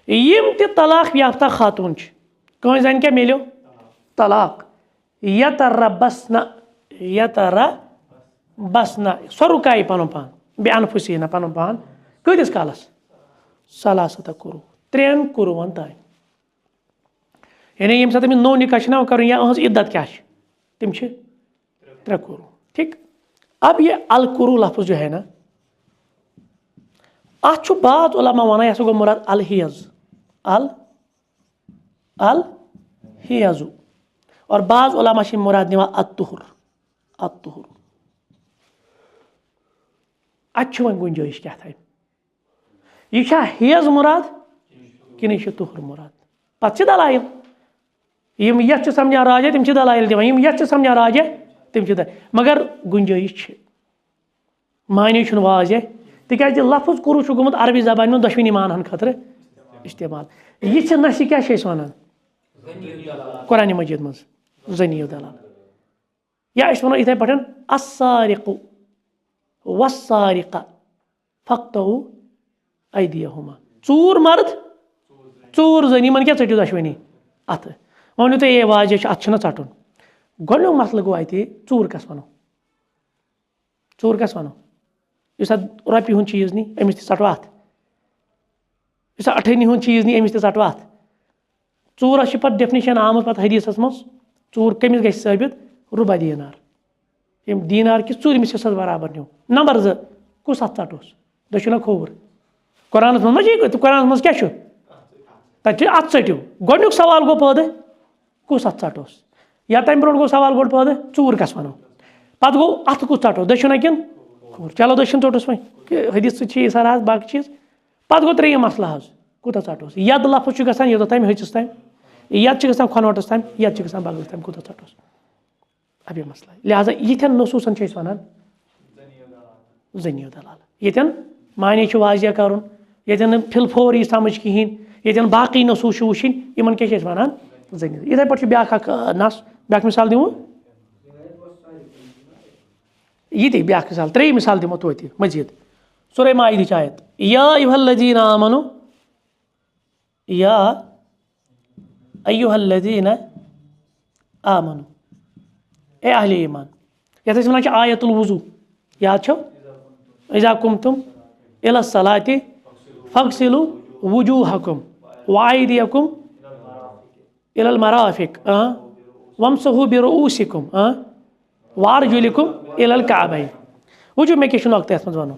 यम ते तलाक याफ्ता खातून कह जन क्या मिलो तलाक यतरबस्न सो रुकाई पन पान बेअनफुसिहिन पन पान कतिस कालस सलासता कुरू 3 कुरुवन तान यानी यम साथ नो निकाह ना कर इद्दत क्या तम 3 कुरू ठीक अब ये अल कुरू लफ्ज़ जो है ना अत बाद उलमा वन यह गो मुराद अल हियज़ु और बाज़ उलमा मुराद निवा अत्तुहुर अत वन गुंजाइश क्या था यह हियज़ मुराद किन यह तुहर मुराद पे दलाइल यम यथ समझान राजा तम दलाइल दिवान यम यथ समझान राजा तम मगर गुंजाइश मानी वाज तिक लफ्ज कुरु गुमुत अरबी जबान में दशवनी मानहन खतर इस्तेमाल यह नश क्या वन कुरान मजीद मज ज़नी दलाल या वो इथे पे अस्सारिक़ु वस्सारिक़ा फ़क़्तऊ अयदियहुमा चूर मर्द चूर ज़नी मन क्या टिव दशवनी अत वो तुम ये वाज अत षटुन गोक मसल गो अत चूर कस वनो चूर कस वनो इस रोपी हूं चीज नी अमिस षटो अत इस अठनी हूं चीज नी अमिस षटो अत चूरस पे डेफिनेशन आमत पे हदीसस मज चूर कमिस गई साबित रुबा दीनार यम दीनार किस चूरमिस हिस्सस बराबर न्यू नंबर 2 कुस अत षटोस दशुना खोवर कुरान मज कुरान मज क्या तक अत षटो गोक सवाल गो पैदा कुस अत षटोस या तम ब्रो गो सवाल गो पैदा चूर कस वनो पे गो अत कुस षटो दशुना किन खोवर चलो दशुन षटोस वो हदीस सर बाकी चीज पे गो 3 मसला कूत षटोस यद लफ्ज गसान योत तम हचस तम यद गसान खनवटस तम यद गसान बगल तम कूत षटोस अब यह मसला लिहाजा यिथन नसूसन वन ज़नी दलाल यन मानी वाजिया कर ये फिलफोर यह समझ कहें ये बाकी नसूस वुन इन क्या वन ज़नी इथे पे ब्या नस ब्या मिसाल दिमो ये ब्या मिसाल 3 मिसाल दिमो तो मजीद सूरह माइदा आयत या अय्युहल्लज़ीना आमनु या अय्युहल्लज़ीना आमनु ए अहले ईमान यथ वन आयतुल वुज़ू याद छो इज़ा कुमतुम इला सलाति फगसिलु वुजूहकुम व अयदियकुम इलल मराफिक वमसहु बिरुऊसिकुम व अर्जुलिकुम इलल काबैन वुजू में क्या नक्ता मज वनो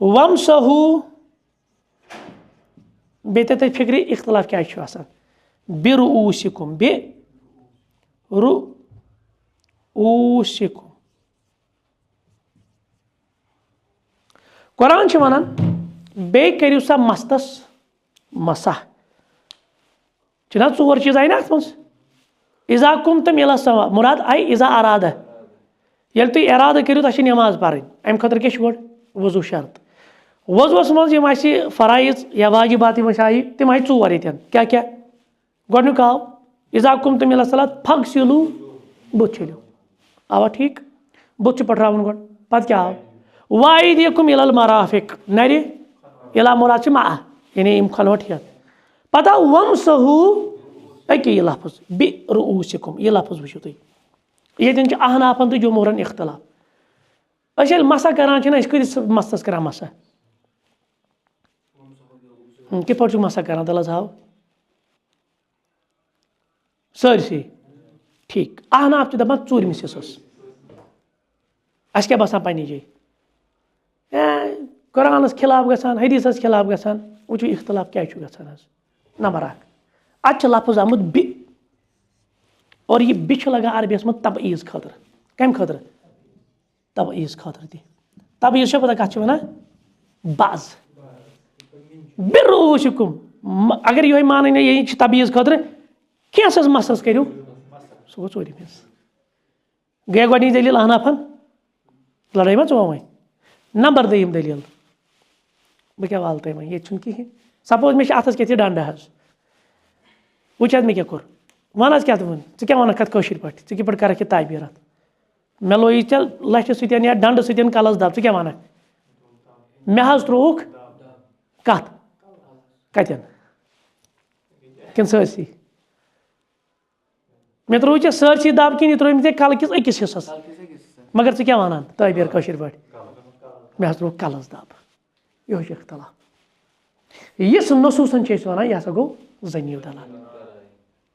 वमसहु बे ते फिक्र इख्तलाफ क्या बिरुऊसिकुम बिरुऊसिकुम कुरान वनान बे करियो सा मस्तस मसा चुना 4 चीज आई ना अत मज इज़ा कुमतुम इला समा मुराद आई इज़ा अरादा ये तुम इरादा करो तक नमाज पढ़ अम खतर क्या गोड वजू शर्त वजुस मज फराइज या वाजिबात आई तम आई 4 ये क्या क्या गोडनुक आव इज़ा कुमतुम इला सलात फगसिलु बुत छलियो आवा ठीक बुत पटरावन गोड पत क्या आव वाइदियकुम इलल मराफिक नरि इला मुराद मा यानी इम खनवट हेत पता वमसहु अके ये लफ्ज बिरुऊसिकुम ये लफ्ज वुचो तुम ये अहनाफन तो जमहूरन इख्तलाफ अस मसा करान कस मस्तस करान मसा कि पे मसा करान तल हाव सरसी ठीक अहनाफ दपान 4मिस हिस्सस अस क्या बसान पन्नी जाए कुरानस खिलाफ गसान हदीसस खिलाफ गसान वो इख्तलाफ क्या गसान नंबर 1 अत लफ्ज आमुत बि और ये बि लगा अरबियस में तबईज़ खतर कम खतर तबईज़ खतर तबईज़ पता कत वन बाज बिरुऊसिकुम अगर ये मान ये तबईज़ खतर कैंसस मसस करो सह गो 4मिस गए गोडनी दलील अहनाफन लड़ाई मा वो वह नंबर 2 दलील बह क्या वाल तुम ये कहें सपोज मे अथस क्या डंड वुच मे क्या कोर वन क्या वन क्या वन कत पे कर ताबीर अत मे लोई लच सतन या डंड सतन कलस दब क्या वन मे त्रोक कत कतन किन सरसी मे त्रो सरसी दब कि त्रो मे कल किस अकिस हिस्सस मगर क्या वन ताबीर पे मे त्रो कलस दब यह इख्तलाफ यस नसूसन वन यह गो ज़नी दलाल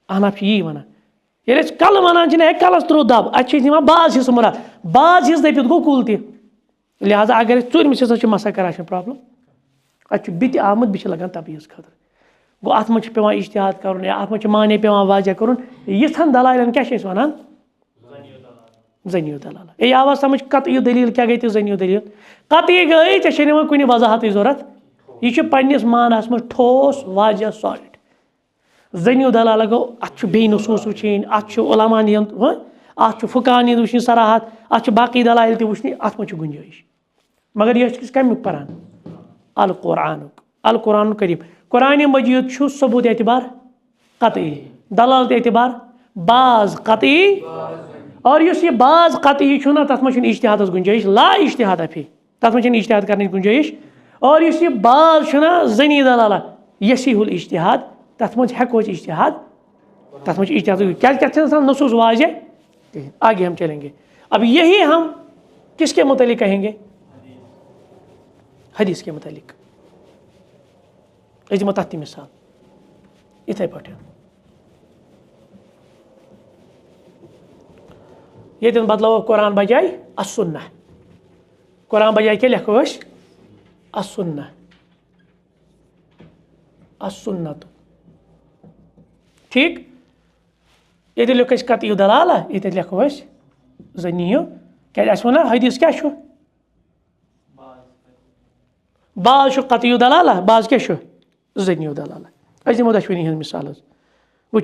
अहनाफ यी वन ये कल वन कलस त्रो दब अत बाज हिस्स मुराद बाज हिस्स दपित गो कुल लिहाजा अगर 4मिस हिस्सस मसा करान प्रॉब्लम अत बि आमुत बि लगान तबईज़ खतर गो अत मे पे इज्तिहाद कर या अत मे माने पे वाजिया कर यिथन दलाइलन क्या वन ज़नी दलाल ये आवा समझ कतई दलील क्या गई ज़नी दलील कतई गई ऐ कुछ वजाहत जरूरत यह पन्निस मानस में ठोस वाजिया सॉलिड जनियो दलाल गो अत बे नसूस वुचन अत उलमान अत फुकान वुचन सराहत अत बाकी दलाइल त वुचन अत में गुंजाइश मगर यह कमुक परान अल कुरान करीम कुरान मजीद सबूत एतबार कतई दलाल एतबार बाज कतई और यह बाज कतई तथ में इज्तिहाद गुंजाइश ला इज्तिहाद फी तथ में इज्तिहाद करने गुंजाइश और यह बाज जनी दलाला यसीहुल इज्तिहाद तथ में हेको इज्तिहाद तथ में इज्तिहाद क्या नसूस वाज़े आगे हम चलेंगे। अब यही हम किसके मुतालिक कहेंगे हदीस के मुतालिक दिमो तथ मिसाल इथे पे ये बदलो कुरान बजाय असुन्ना कुरान बजाय क्या लिखो असुन्ना असुन्नत ठीक ये लिख कतई दलाला ये लिखो जनियो क्या वन हदीस क्या बाज कतई दलाला बाज क्या जनियो दलाला दिमो दशवनी हज मिसाल वो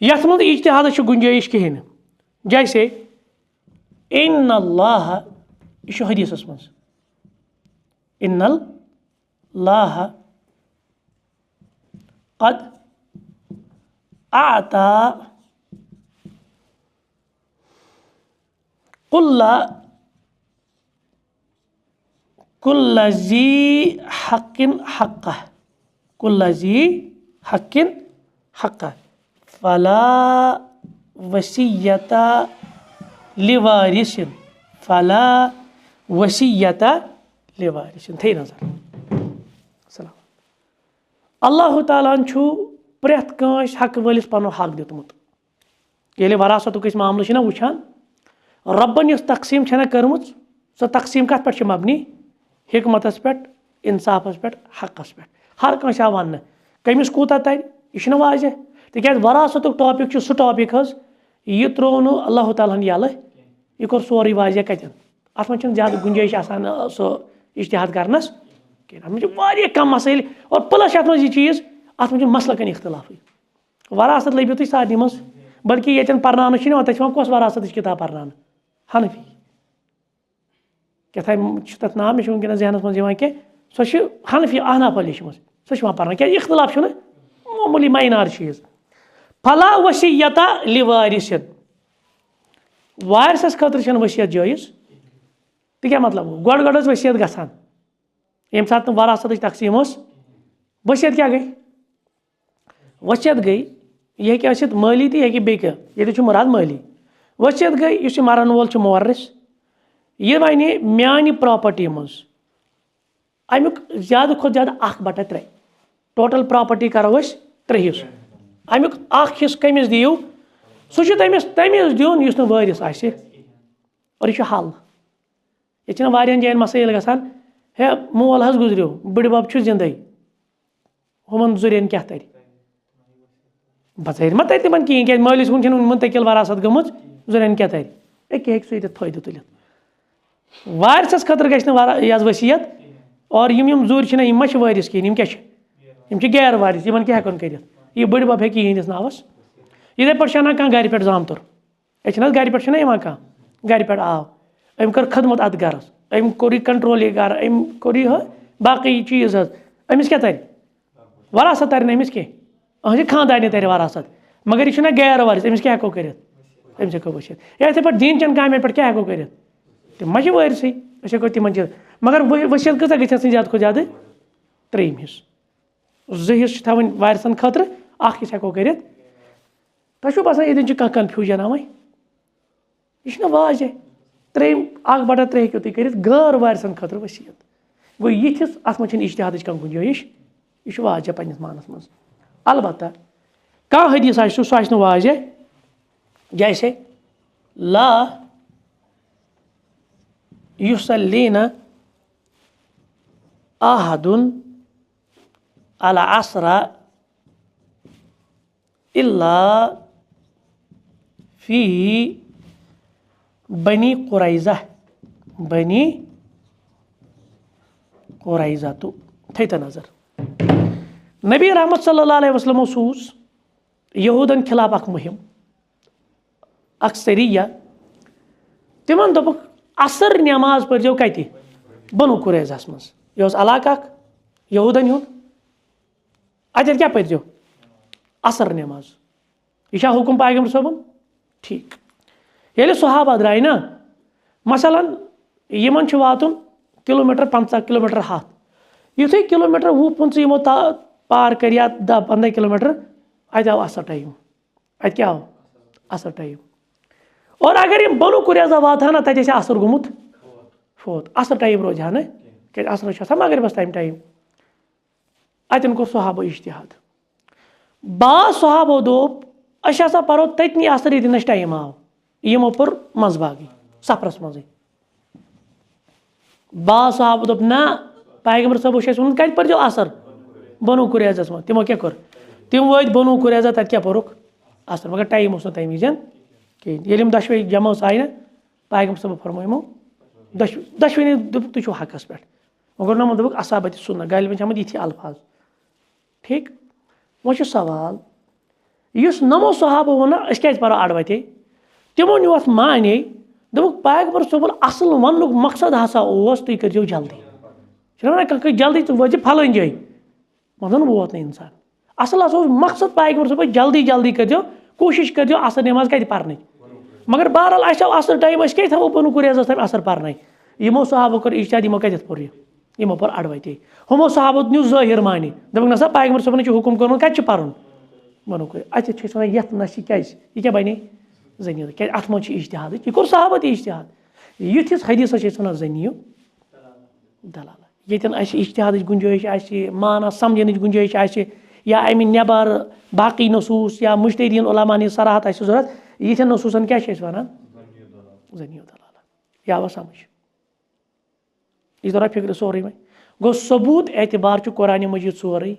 ये मज इज्तिहाद गुंजाइश कहें जैसे इन अल्लाह यह हदीसस मज इन अल्लाह क़द आता कुल्ला ज़ी हक़्क़िन हक़्क़ह कुल्ला ज़ी हक़्क़िन हक़्क़ह फला वसीयता लिवारिसिन फला वसीयता लिवारिसिन थे नजर सलाम अल्लाह ताला प्रेथ कंस हक वलिस पनो हक दितमुत ये वरासतुक मामल वुचान रब्बन यस तकसीम कर्म सो तकसीम कत पे मबनी हिकमतस पे इंसाफस पे हकस पे हर कंस आव वन कमिस कूता तर यह वाजे तिक वरासतुक टॉपिक सह टॉपिक यह त्रो नो अल्लाह ताला यल यह कोर सोरे वाजे कतन अत में ज्यादा गुंजाइश सो इज्तिहाद करनस कह कम मसाइल और प्लस अत यह चीज़ अत में मसलकन इख्तलाफ वरासत लबियो तुम सारे मज बल्कि ये पर्न तथा कस वरासत किताब पर्न हनफी क्या तथ नाम मे वनकस जहनस मज कह सो हनफी अहनाफ लिखम सो पर्न क्या इख्तलाफ मामूली माइनार चीज़ फला वसीयता लिवारिसिन वारिसस खतर वसीयत जायज़ तो क्या मतलब गोड़ गोड़ वसीयत गसान यम सात वरासत तकसीम वसीयत क्या गई वसीयत गई यह हे माली तो यह बे ये मुराद माली वसीयत गई इस मरन वोल मुवर्रिस यह वन म्यान प्रॉपर्टी मज अमुक ज्यादा खुद ज्यादा 1/3 टोटल प्रॉपर्टी करो 3 हिस्स अमुक हिस्स कमिस दियो सह तमिस दिन इस वारिस आसि और यह हल ये वारियान जायन मसाइल गसान हे मोल हज गुजरियो बड़बब जिंदे हुमन जुरियन क्या तर बचर मा तर तिमन कहें क्या मालिस कुन मुंतकिल वरासत गमज जुरियन क्या तर एक सह फायदे तुलित वारिसस खतर गह वसीयत और यम जुर यम वारिस कहें क्या गैर वारिस इन क्या हेकन कर यह बड़बब हे इहंदिस नावस इथे पे कह गर पे जामतुर ये गर पे कह गर पे आव अम कर खदमत अत गरस अम कोर कंट्रोल यह गर अम कोर बाकी चीज़ अमिस क्या तर वरासत तर अमिस कह खानदानी तर वरासत मगर यह गैर वारिस अमिस क्या हेको कर अमिस हेको वसीयत या इथे पे दीन चन कामें पे क्या हेको कर तम मा वारिसै अस हेको तिमन चीज मगर वसीयत कसा गई ज्यादा खुद ज्यादा 3 हिस्स 2 हिस्स थवन वारिसन खतर 1 हिस्स हेको कर तुम बसान ये कह कन्फ्यूजन आवे यह वाजे 1/3 हेको तुम कर गैर वारिसन खतर वसीयत गो यिस अत में इज्तिहाद कह गुंजाइश यह वाजे पन्निस मानस मज अलबत्ता कह हदीस सह वाजे जैसे ला युसल्लीना अहदुन अला असरा इल्ला फी बनी कुरैज़ा तो थैता नजर नबी रहमत सल्लल्लाहु अलैहि वसल्लम सूस यहूदन खिलाफ अख मुहिम अक्सरिया तिमन दोपक असर नमाज पढ़ो कति बनु कुरैज़ास मज यह इलाका यहूदन हुन अत क्या पढ़ो असर नमाज यह हुकुम पैगम्बर सोबन ठीक ये सहाबा द्राय ना मसलन यमन वातुन किलोमीटर 50 किलोमीटर हाथ युथे किलोमीटर 20-25 यमो पार कर या 10-15 किलोमीटर अत आव असर टाइम अत क्या आव असर टाइम और अगर यम बनु कुरैज़ा वाता ना तत असर गोमुत फोत असर टाइम रोज हा ना क्या असर मगरिबस टाइम अतन को सहाबो इज्तिहाद बाज सहाबो दोप असा परो ततनी असर ये टाइम आव यमो पर मजबागी सफरस मज बाज सहाबो दोप ना पैगम्बर साहब वो कत पढ़ो असर बनु कुरैज़ास मज तिमो क्या कर तिम वत बनु कुरैज़ा तत क्या पोरुक असर मगर टाइम उस तम विज कहें दशवे जमा आय ना पैगम्बर साहब फरमो दशवे तुम तुम हकस पे मगर नमो दोपक असाबत सुन्ना गालिबन आमद ये अल्फाज ठीक वो सवाल इस नमो सहाबो वो ना क्या पो अड़वते तिमो न्यू अत माने दोपक पैगम्बर साहब असल वन मकसद हसा तुम करो जल्दी वन कह जल्दी तुम वो फलन जाए मतलब वोत ना इंसान असल मकसद पैगम्बर साहब जल्दी जल्दी करो कोशिश करो असर नमाज कत पर मगर बहरहाल असर टाइम क्या थो बनु कुरैज़ास तम असर पर यमो सहाबो कर इज्तिहाद यमो कत पोर यमो पर अड़वते हमो सहाबो न्यू ज़ाहिर माने दोपक नसा पैगम्बर साहब हुकुम कोर्मुत कत पर बनु अत ये क्या बने जनियो क्या अत मज इज्तिहाद यह कोर सहाबत इज्तिहाद युथिस हदीस वन जनियो दलाल ये इज्तिहाद गुंजाइश माना समझन गुंजाइश या अमि नबर बाकी नसूस या मुज्तहिदीन उलमा सराहत जरूरत ये नसूसन क्या वन जनियो दलाल या समझ इस दौरान फिक्र सोरे में गो सबूत एतबार कुरान मजीद सोरे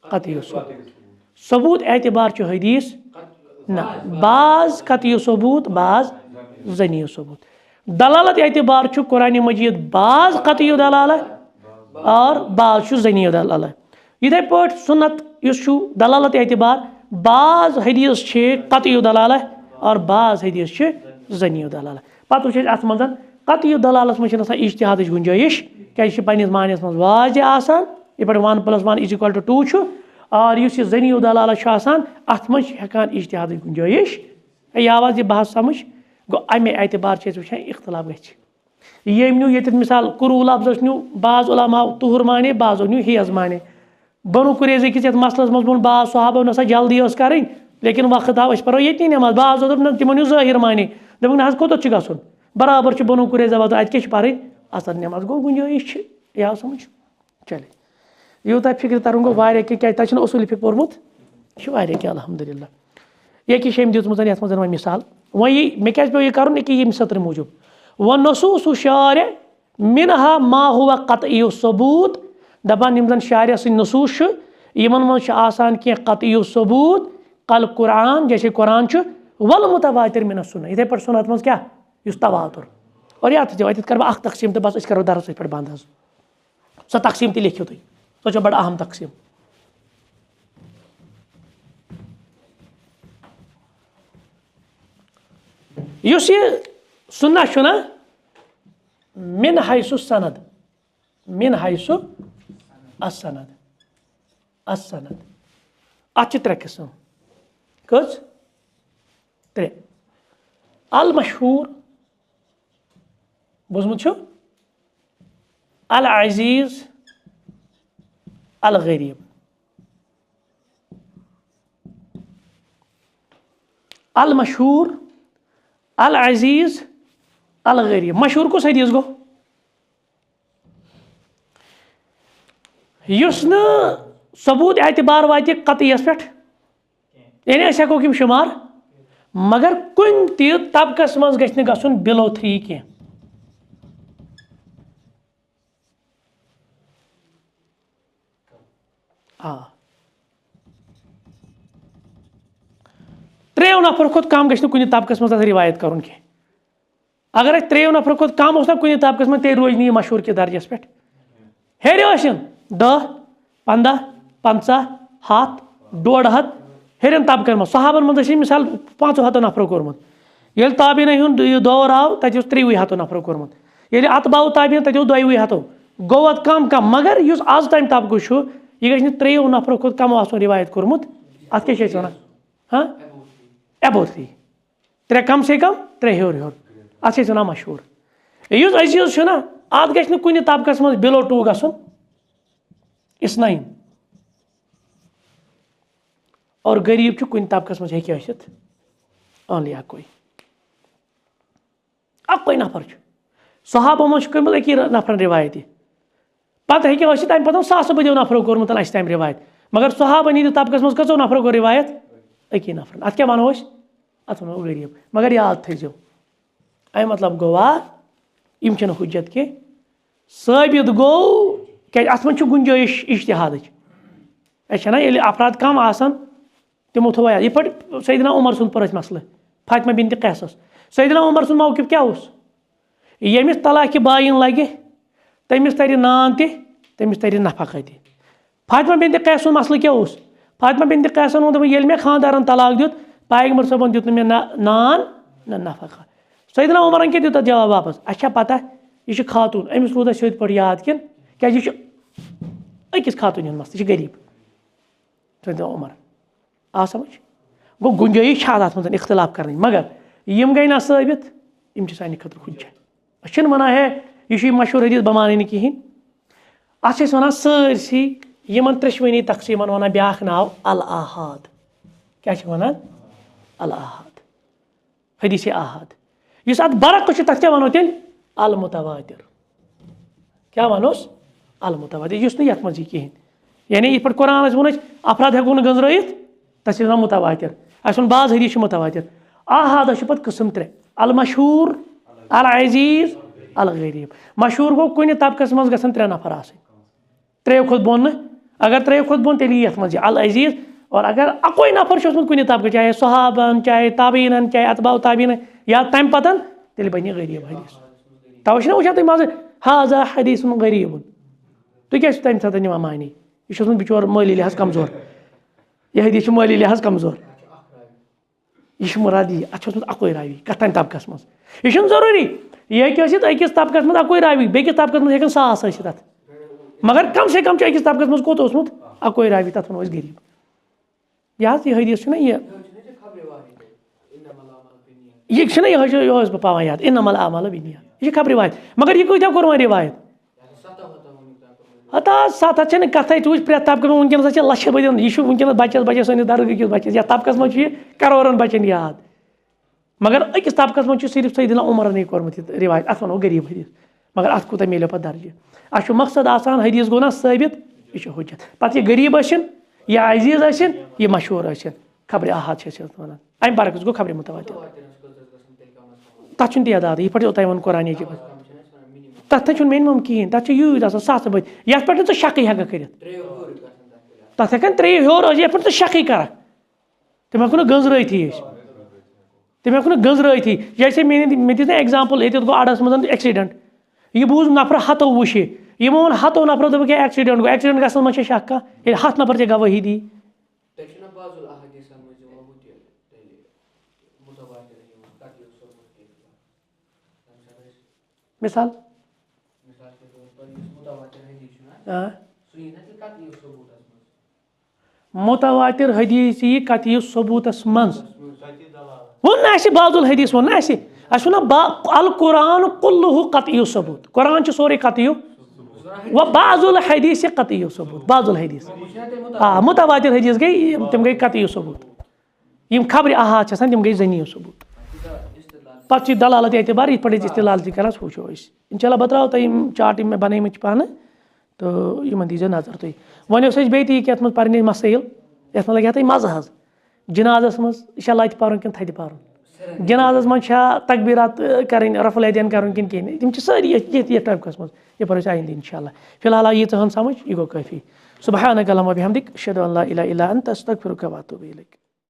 कतई सबूत एतबार हदीस ना बाज कतई सबूत बाज जनियो सबूत दलालत एतबार कुरान मजीद बाज कतई दलालत और बाज जनियो दलालत इथे पे सुन्नत दलालत एतबार बाज हदीस कतई दलालत और बाज हदीस जनियो दलालत पत वो अत मज कतई दलालत मज इज्तिहाद गुंजाइश क्या पन्निस मानस मज वाज़ेह आसान ये 1+1 = 2 और इस जनियो दलालत अत मज हेकान इज्तिहाद गुंजाइश यह आवाज यह बहस समझ गो अमे एतबार वो इख्तलाफ गम न्यू ये मिसाल कुरूल लफ्ज न्यू बाज उलमा तुहर माने बाजो न्यू हेज माने बनु कुरैज़ा किस मसलस मज वो बाज सहाबो नसा जल्दी कर लेकिन वक्त आव पो ये नमाज बाज तिमो न्यू ज़ाहिर माने दोपक ना कोत गन बराबर बनु कुरैज़ा वात अत क्या पर असर नमाज गो गुंजाइश यह समझ चले यूत फिक्र तरन गो क्या तक उसूल फिक पोर्मुत क्या अल्हम्दुलिल्लाह ये दित्मुत ये मज मिसाल वही मे क्या पे कर ये सत्र मूजूब व नसूस शार मिनहा मा हुआ कतई सबूत दपान यम जन शार सद नसूस यमन मज कह कतई सबूत कल कुरान जैसे कुरान वल मुतवातिर मिन सुन्नह इथे पे सुन्नत मज क्या तवातुर और ये कर बह तकसीम तो बस करो दरस पे बंद सो तकसीम तो लिखियो तुम सो बड़ अहम तकसीम युस ये सुन्नह ना मिन हैसु सनद मिन हैसु असनद असनद अत 3 किस्म कस 3 अल मशहूर बोजमुत अल अजीज अल गरीब अल मशहूर अल अजीज अल गरीब मशहूर कुस हदीस गो सबूत एतबार वात कतईस पे यानी हेको कि शुमार मगर कुन तबकस मज गुन बिलो 3 कह त्रेव नफर खुद कम गि कुछ तबकस मज रिवायत कर अगर 3 नफर खुद कम ना कुछ तबकस मज तेल रोज नहीं मशहूर के दर्जस पे हेर 10 15 50 100 150 ہیرن طبقن من صحابن من مثال 500 نفرو کورمت ییٚلہِ تابعیٖنن ہُنٛد یہِ دور آو تَتہِ اوس 300 نفرو کوٚرمُت ییٚلہِ اتباعُ تابعیٖن تَتہِ اوس 200 گوٚو اَتھ کم کم مگر یُس آز تام طبقہٕ چھُ یہِ گژھِ نہٕ 3 نفرو کھۄتہٕ کم آسُن رِوایت کوٚرمُت اَتھ کیٛاہ چھِ أسۍ وَنان ایبو 3 3 کم سے کم 3 ہیوٚر ہیوٚر اَتھ چھِ أسۍ وَنان مشہوٗر یُس عزیٖز چھُ نا اَتھ گژھِ نہٕ کُنہِ طبقس منٛز بِلو 2 گژھُن اِسناین اور غریٖب چھُ کُنہِ طبقس منٛز ہیٚکہِ ٲسِتھ اونلی اَکُے نفر چھُ صحابو منٛز چھُ کٔرمٕژ أکی نفرن رِوایت یہِ پتہٕ ہیٚکہِ ٲسِتھ اَمہِ پتہٕ ساسہٕ بٔدیو نفرو کوٚرمُت اَسہِ تام رِوایت مگر صحابن ہِنٛدِ طبقس منٛز کٔژو نفرو کوٚر رِوایت أکی نفرن اَتھ کیٛاہ وَنو أسۍ اَتھ وَنو غریٖب مگر یاد تھٲیزیو اَمہِ مطلب گوٚو یِم چھِنہٕ حُجت کینٛہہ ثٲبت گوٚو کیٛازِ اَتھ منٛز چھُ گُنجٲیِش اجتِہادٕچ اَسہِ چھَنہ ییٚلہِ افراد کم آسان تِمو تھوٚو یاد یِتھ پٲٹھۍ سیدنا عمر سُنٛد پٔر اَسہِ مسلہٕ فاطمہ بِنتِ قیسَس سیدنا عمر سُنٛد موقف کیٛاہ اوس ییٚمِس طلاقہِ بایِن لگہِ تٔمِس ترِ نان تہِ تٔمِس ترِ نفقہ تہِ فاطمہ بِنتِ قیس سُنٛد مسلہٕ کیٛاہ اوس فاطمہ بِنتِ قیسن ووٚن دوٚپُن ییٚلہِ مےٚ خانٛدارن طلاق دیُت پیغمبر صٲبن دیُت نہٕ مےٚ نہ نان نہ نفقہ سیدنا عمرن کیٛاہ دیُت اَتھ جواب واپس اَسہِ چھا پتہ یہِ چھِ خاتوٗن أمِس روٗد اَسہِ سیوٚد پٲٹھۍ یاد کِنہٕ کیٛازِ یہِ چھُ أکِس خاتوٗنہِ ہُنٛد مسلہٕ یہِ چھِ غریٖب سیدنا عمر آو سمجھ گوٚو گُنجٲیِش چھِ اَتھ منٛز اختلاف کرٕنۍ مگر یِم گٔے نہ ثٲبت یِم چھِ سانہِ خٲطرٕ حُجت أسۍ چھِنہٕ وَنان ہے یہِ چھُ یہِ مشہوٗر حدیٖث بہٕ مانٕے نہٕ کِہیٖنۍ اَتھ چھِ أسۍ وَنان سٲرسٕے یِمن ترٛیشوٕنی تقسیٖمن وَنان بیٛاکھ ناو الاحاد کیٛاہ چھِ وَنان الاحاد حدیٖثِ احاد یُس اَتھ برعکس چھُ تَتھ کیٛاہ وَنو تیٚلہِ المتواتر کیٛاہ وَنوس المتواتر یُس نہٕ یَتھ منٛز یی کِہیٖنۍ یعنی یِتھ پٲٹھۍ قرآنَس ووٚن اَسہِ افراد ہٮ۪کو نہٕ گٔنٛزرٲیِتھ تَتھ چھِ وَنان متواتر اَسہِ ووٚن بعض حدیٖث چھِ متواتر احادس چھِ پَتہٕ قٕسٕم 3 المشہوٗر العزیٖز الغریٖب مشہوٗر گوٚو کُنہِ طبقس منٛز گژھن 3 نفر آسٕنۍ 3 کھۄتہٕ بۄن نہٕ اگر 3 کھۄتہٕ بۄن تیٚلہِ یی یَتھ منٛز یہِ العزیٖز اور اگر اَکُے نفر چھُ اوسمُت کُنہِ طبقہٕ چاہے صحابن چاہے تابعیٖنن چاہے اتباعُ تابعیٖنن یا تَمہِ پتن تیٚلہِ بنہِ یہِ غریٖب حدیٖث تَوے چھِنہ وٕچھان تُہۍ منٛزٕ حاضا حدیٖث غریٖبُن تُہۍ کیٛازِ چھِو تَمہِ ساتہٕ نِوان معنی یہِ چھُ اوسمُت بِچور مٲلی لحاظ کمزور یہِ حدیٖث چھُ مٲلی لحاظ کمزور یہِ چھُ مُراد یی اَتھ چھُ اوسمُت اَکُے راوی کتھ تانۍ طبقس منٛز یہِ چھُنہٕ ضروٗری یہِ ہیٚکہِ ٲسِتھ أکِس طبقس منٛز اَکُے راوی بیٚکِس طبقس منٛز ہیٚکن 100 ٲسِتھ اَتھ مگر کم سے کم چھُ أکِس طبقس منٛز کوٚت اوسمُت اَکُے راوی تَتھ وَنو أسۍ غریٖب یہِ حظ یہِ حدیٖث چھُنہ یہِ چھُنہ یِہوے اوسُس بہٕ پاوان یاد اِنَمَا الْأَعْمَالُ بِالنِّیَّاتِ یہِ چھِ خبر رِوایت مگر یہِ کۭتیاہ کوٚر وۄنۍ رِوایت ہتا 7 ہَتھ چھَنہٕ کَتھٕے ژٕ وٕچھ پرٛٮ۪تھ طبقس منٛز وٕنکیٚنَس چھِ لَچھِ بٔدیٚن یہِ چھُ وٕنکیٚنَس بَچَس سٲنِس درگاہ کِس بَچَس یَتھ طبقس منٛز چھُ یہِ کَرورَن بَچَن یاد مگر أکِس طبقس منٛز چھُ صرف سیدنا عمرنٕے کوٚرمُت یہِ رِوایت اَتھ وَنو غریٖب حدیٖث مگر اَتھ کوٗتاہ میلیو پَتہٕ درجہِ اَسہِ چھُ مقصد آسان حدیٖث گوٚو نہ ثٲبت یہِ چھُ حُجت پَتہٕ یہِ غریٖب ٲسِن یا عزیٖز ٲسِن یہِ مشہوٗر ٲسِن خبرِ احاد چھِ أسۍ وَنان اَمہِ برعکس گوٚو خبرِ متواتر تَتھ چھُنہٕ تعداد یِتھ پٲٹھۍ اوٚتام ووٚن قرآنہِ جِب تَتھ چھُنہٕ مِنِمم کِہیٖنۍ تَتھ چھُ یوٗت آسان 100 بٔدۍ یَتھ پٮ۪ٹھ نہٕ ژٕ شَکٕے ہٮ۪ککھ کٔرِتھ تَتھ ہٮ۪کن 3 ہیوٚر ٲسِتھ یَتھ پٮ۪ٹھ ژٕ شَکٕے کَرکھ تِم ہٮ۪کو نہٕ گٔنٛزرٲیتھٕے أسۍ تِم ہٮ۪کو نہٕ گٔنٛزرٲیتھٕے جیسے مےٚ دِژ نہ اٮ۪گزامپٕل ییٚتٮ۪تھ گوٚو اَڈَس منٛز اٮ۪کسِڈنٛٹ یہِ بوٗز نفرٕ 100 وٕچھِ یِمو ووٚن 100 نفرو دوٚپُکھ ہے اٮ۪کسِڈنٛٹ گوٚو اٮ۪کسِڈنٛٹ گژھنَس منٛز چھےٚ شک کانٛہہ ییٚلہِ 100 نفر ژےٚ گوٲہی دی مِثال متواتر حدیٖث یی قطعی ثبوٗتس منٛز ووٚن نہ اَسہِ بعض الحدیٖث ووٚن نہ اَسہِ ووٚن القرآن کُلُّہُ قطعی ثبوٗت قرآن چھُ سورُے قطعی وۄنۍ بعض الحدیٖث قطعی ثبوٗت بعض الحدیٖث متواتر حدیٖث گٔے تِم گٔے قطعی ثبوٗت یِم خبرِ احاد چھِ آسان تِم گٔے ظنی ثبوٗت پَتہٕ چھِ دلالت اعتبار یِتھ پٲٹھۍ أسۍ استعلال تہِ کران سُہ وٕچھو أسۍ اِنشاء اللہ بہٕ ترٛاوو تۄہہِ یِم چاٹ یِم مےٚ بَنٲومٕتۍ چھِ پانہٕ تہٕ یِمن دیٖزیو نظر تُہۍ وۄنۍ اوس اَسہِ بیٚیہِ تہِ یہِ کہِ یَتھ منٛز پَرنٕکۍ مسٲیِل یَتھ منٛز لگہِ ہا تۄہہِ مَزٕ حظ جِنازَس منٛز یہِ چھا لَتہِ پَرُن کِنہٕ تھدِ پَرُن جِنازَس منٛز چھا تقبیٖرات کَرٕنۍ رفُ العیدین کَرُن کِنہٕ کِہیٖنۍ تِم چھِ سٲری ییٚتھۍ ٹاپِکَس منٛز یہِ پَرو أسۍ آیِندٕ اِنشاء اللہ فِلحال آو ییٖژاہ ہن سَمجھ یہِ گوٚو کٲفی سُبحانَکَ اللہُمَّ وَبِحَمدِک أشہدُ ان لا اِلہَ اِلَّا أنتَ أستغفِرُکَ وَأتوٗبُ اِلَیک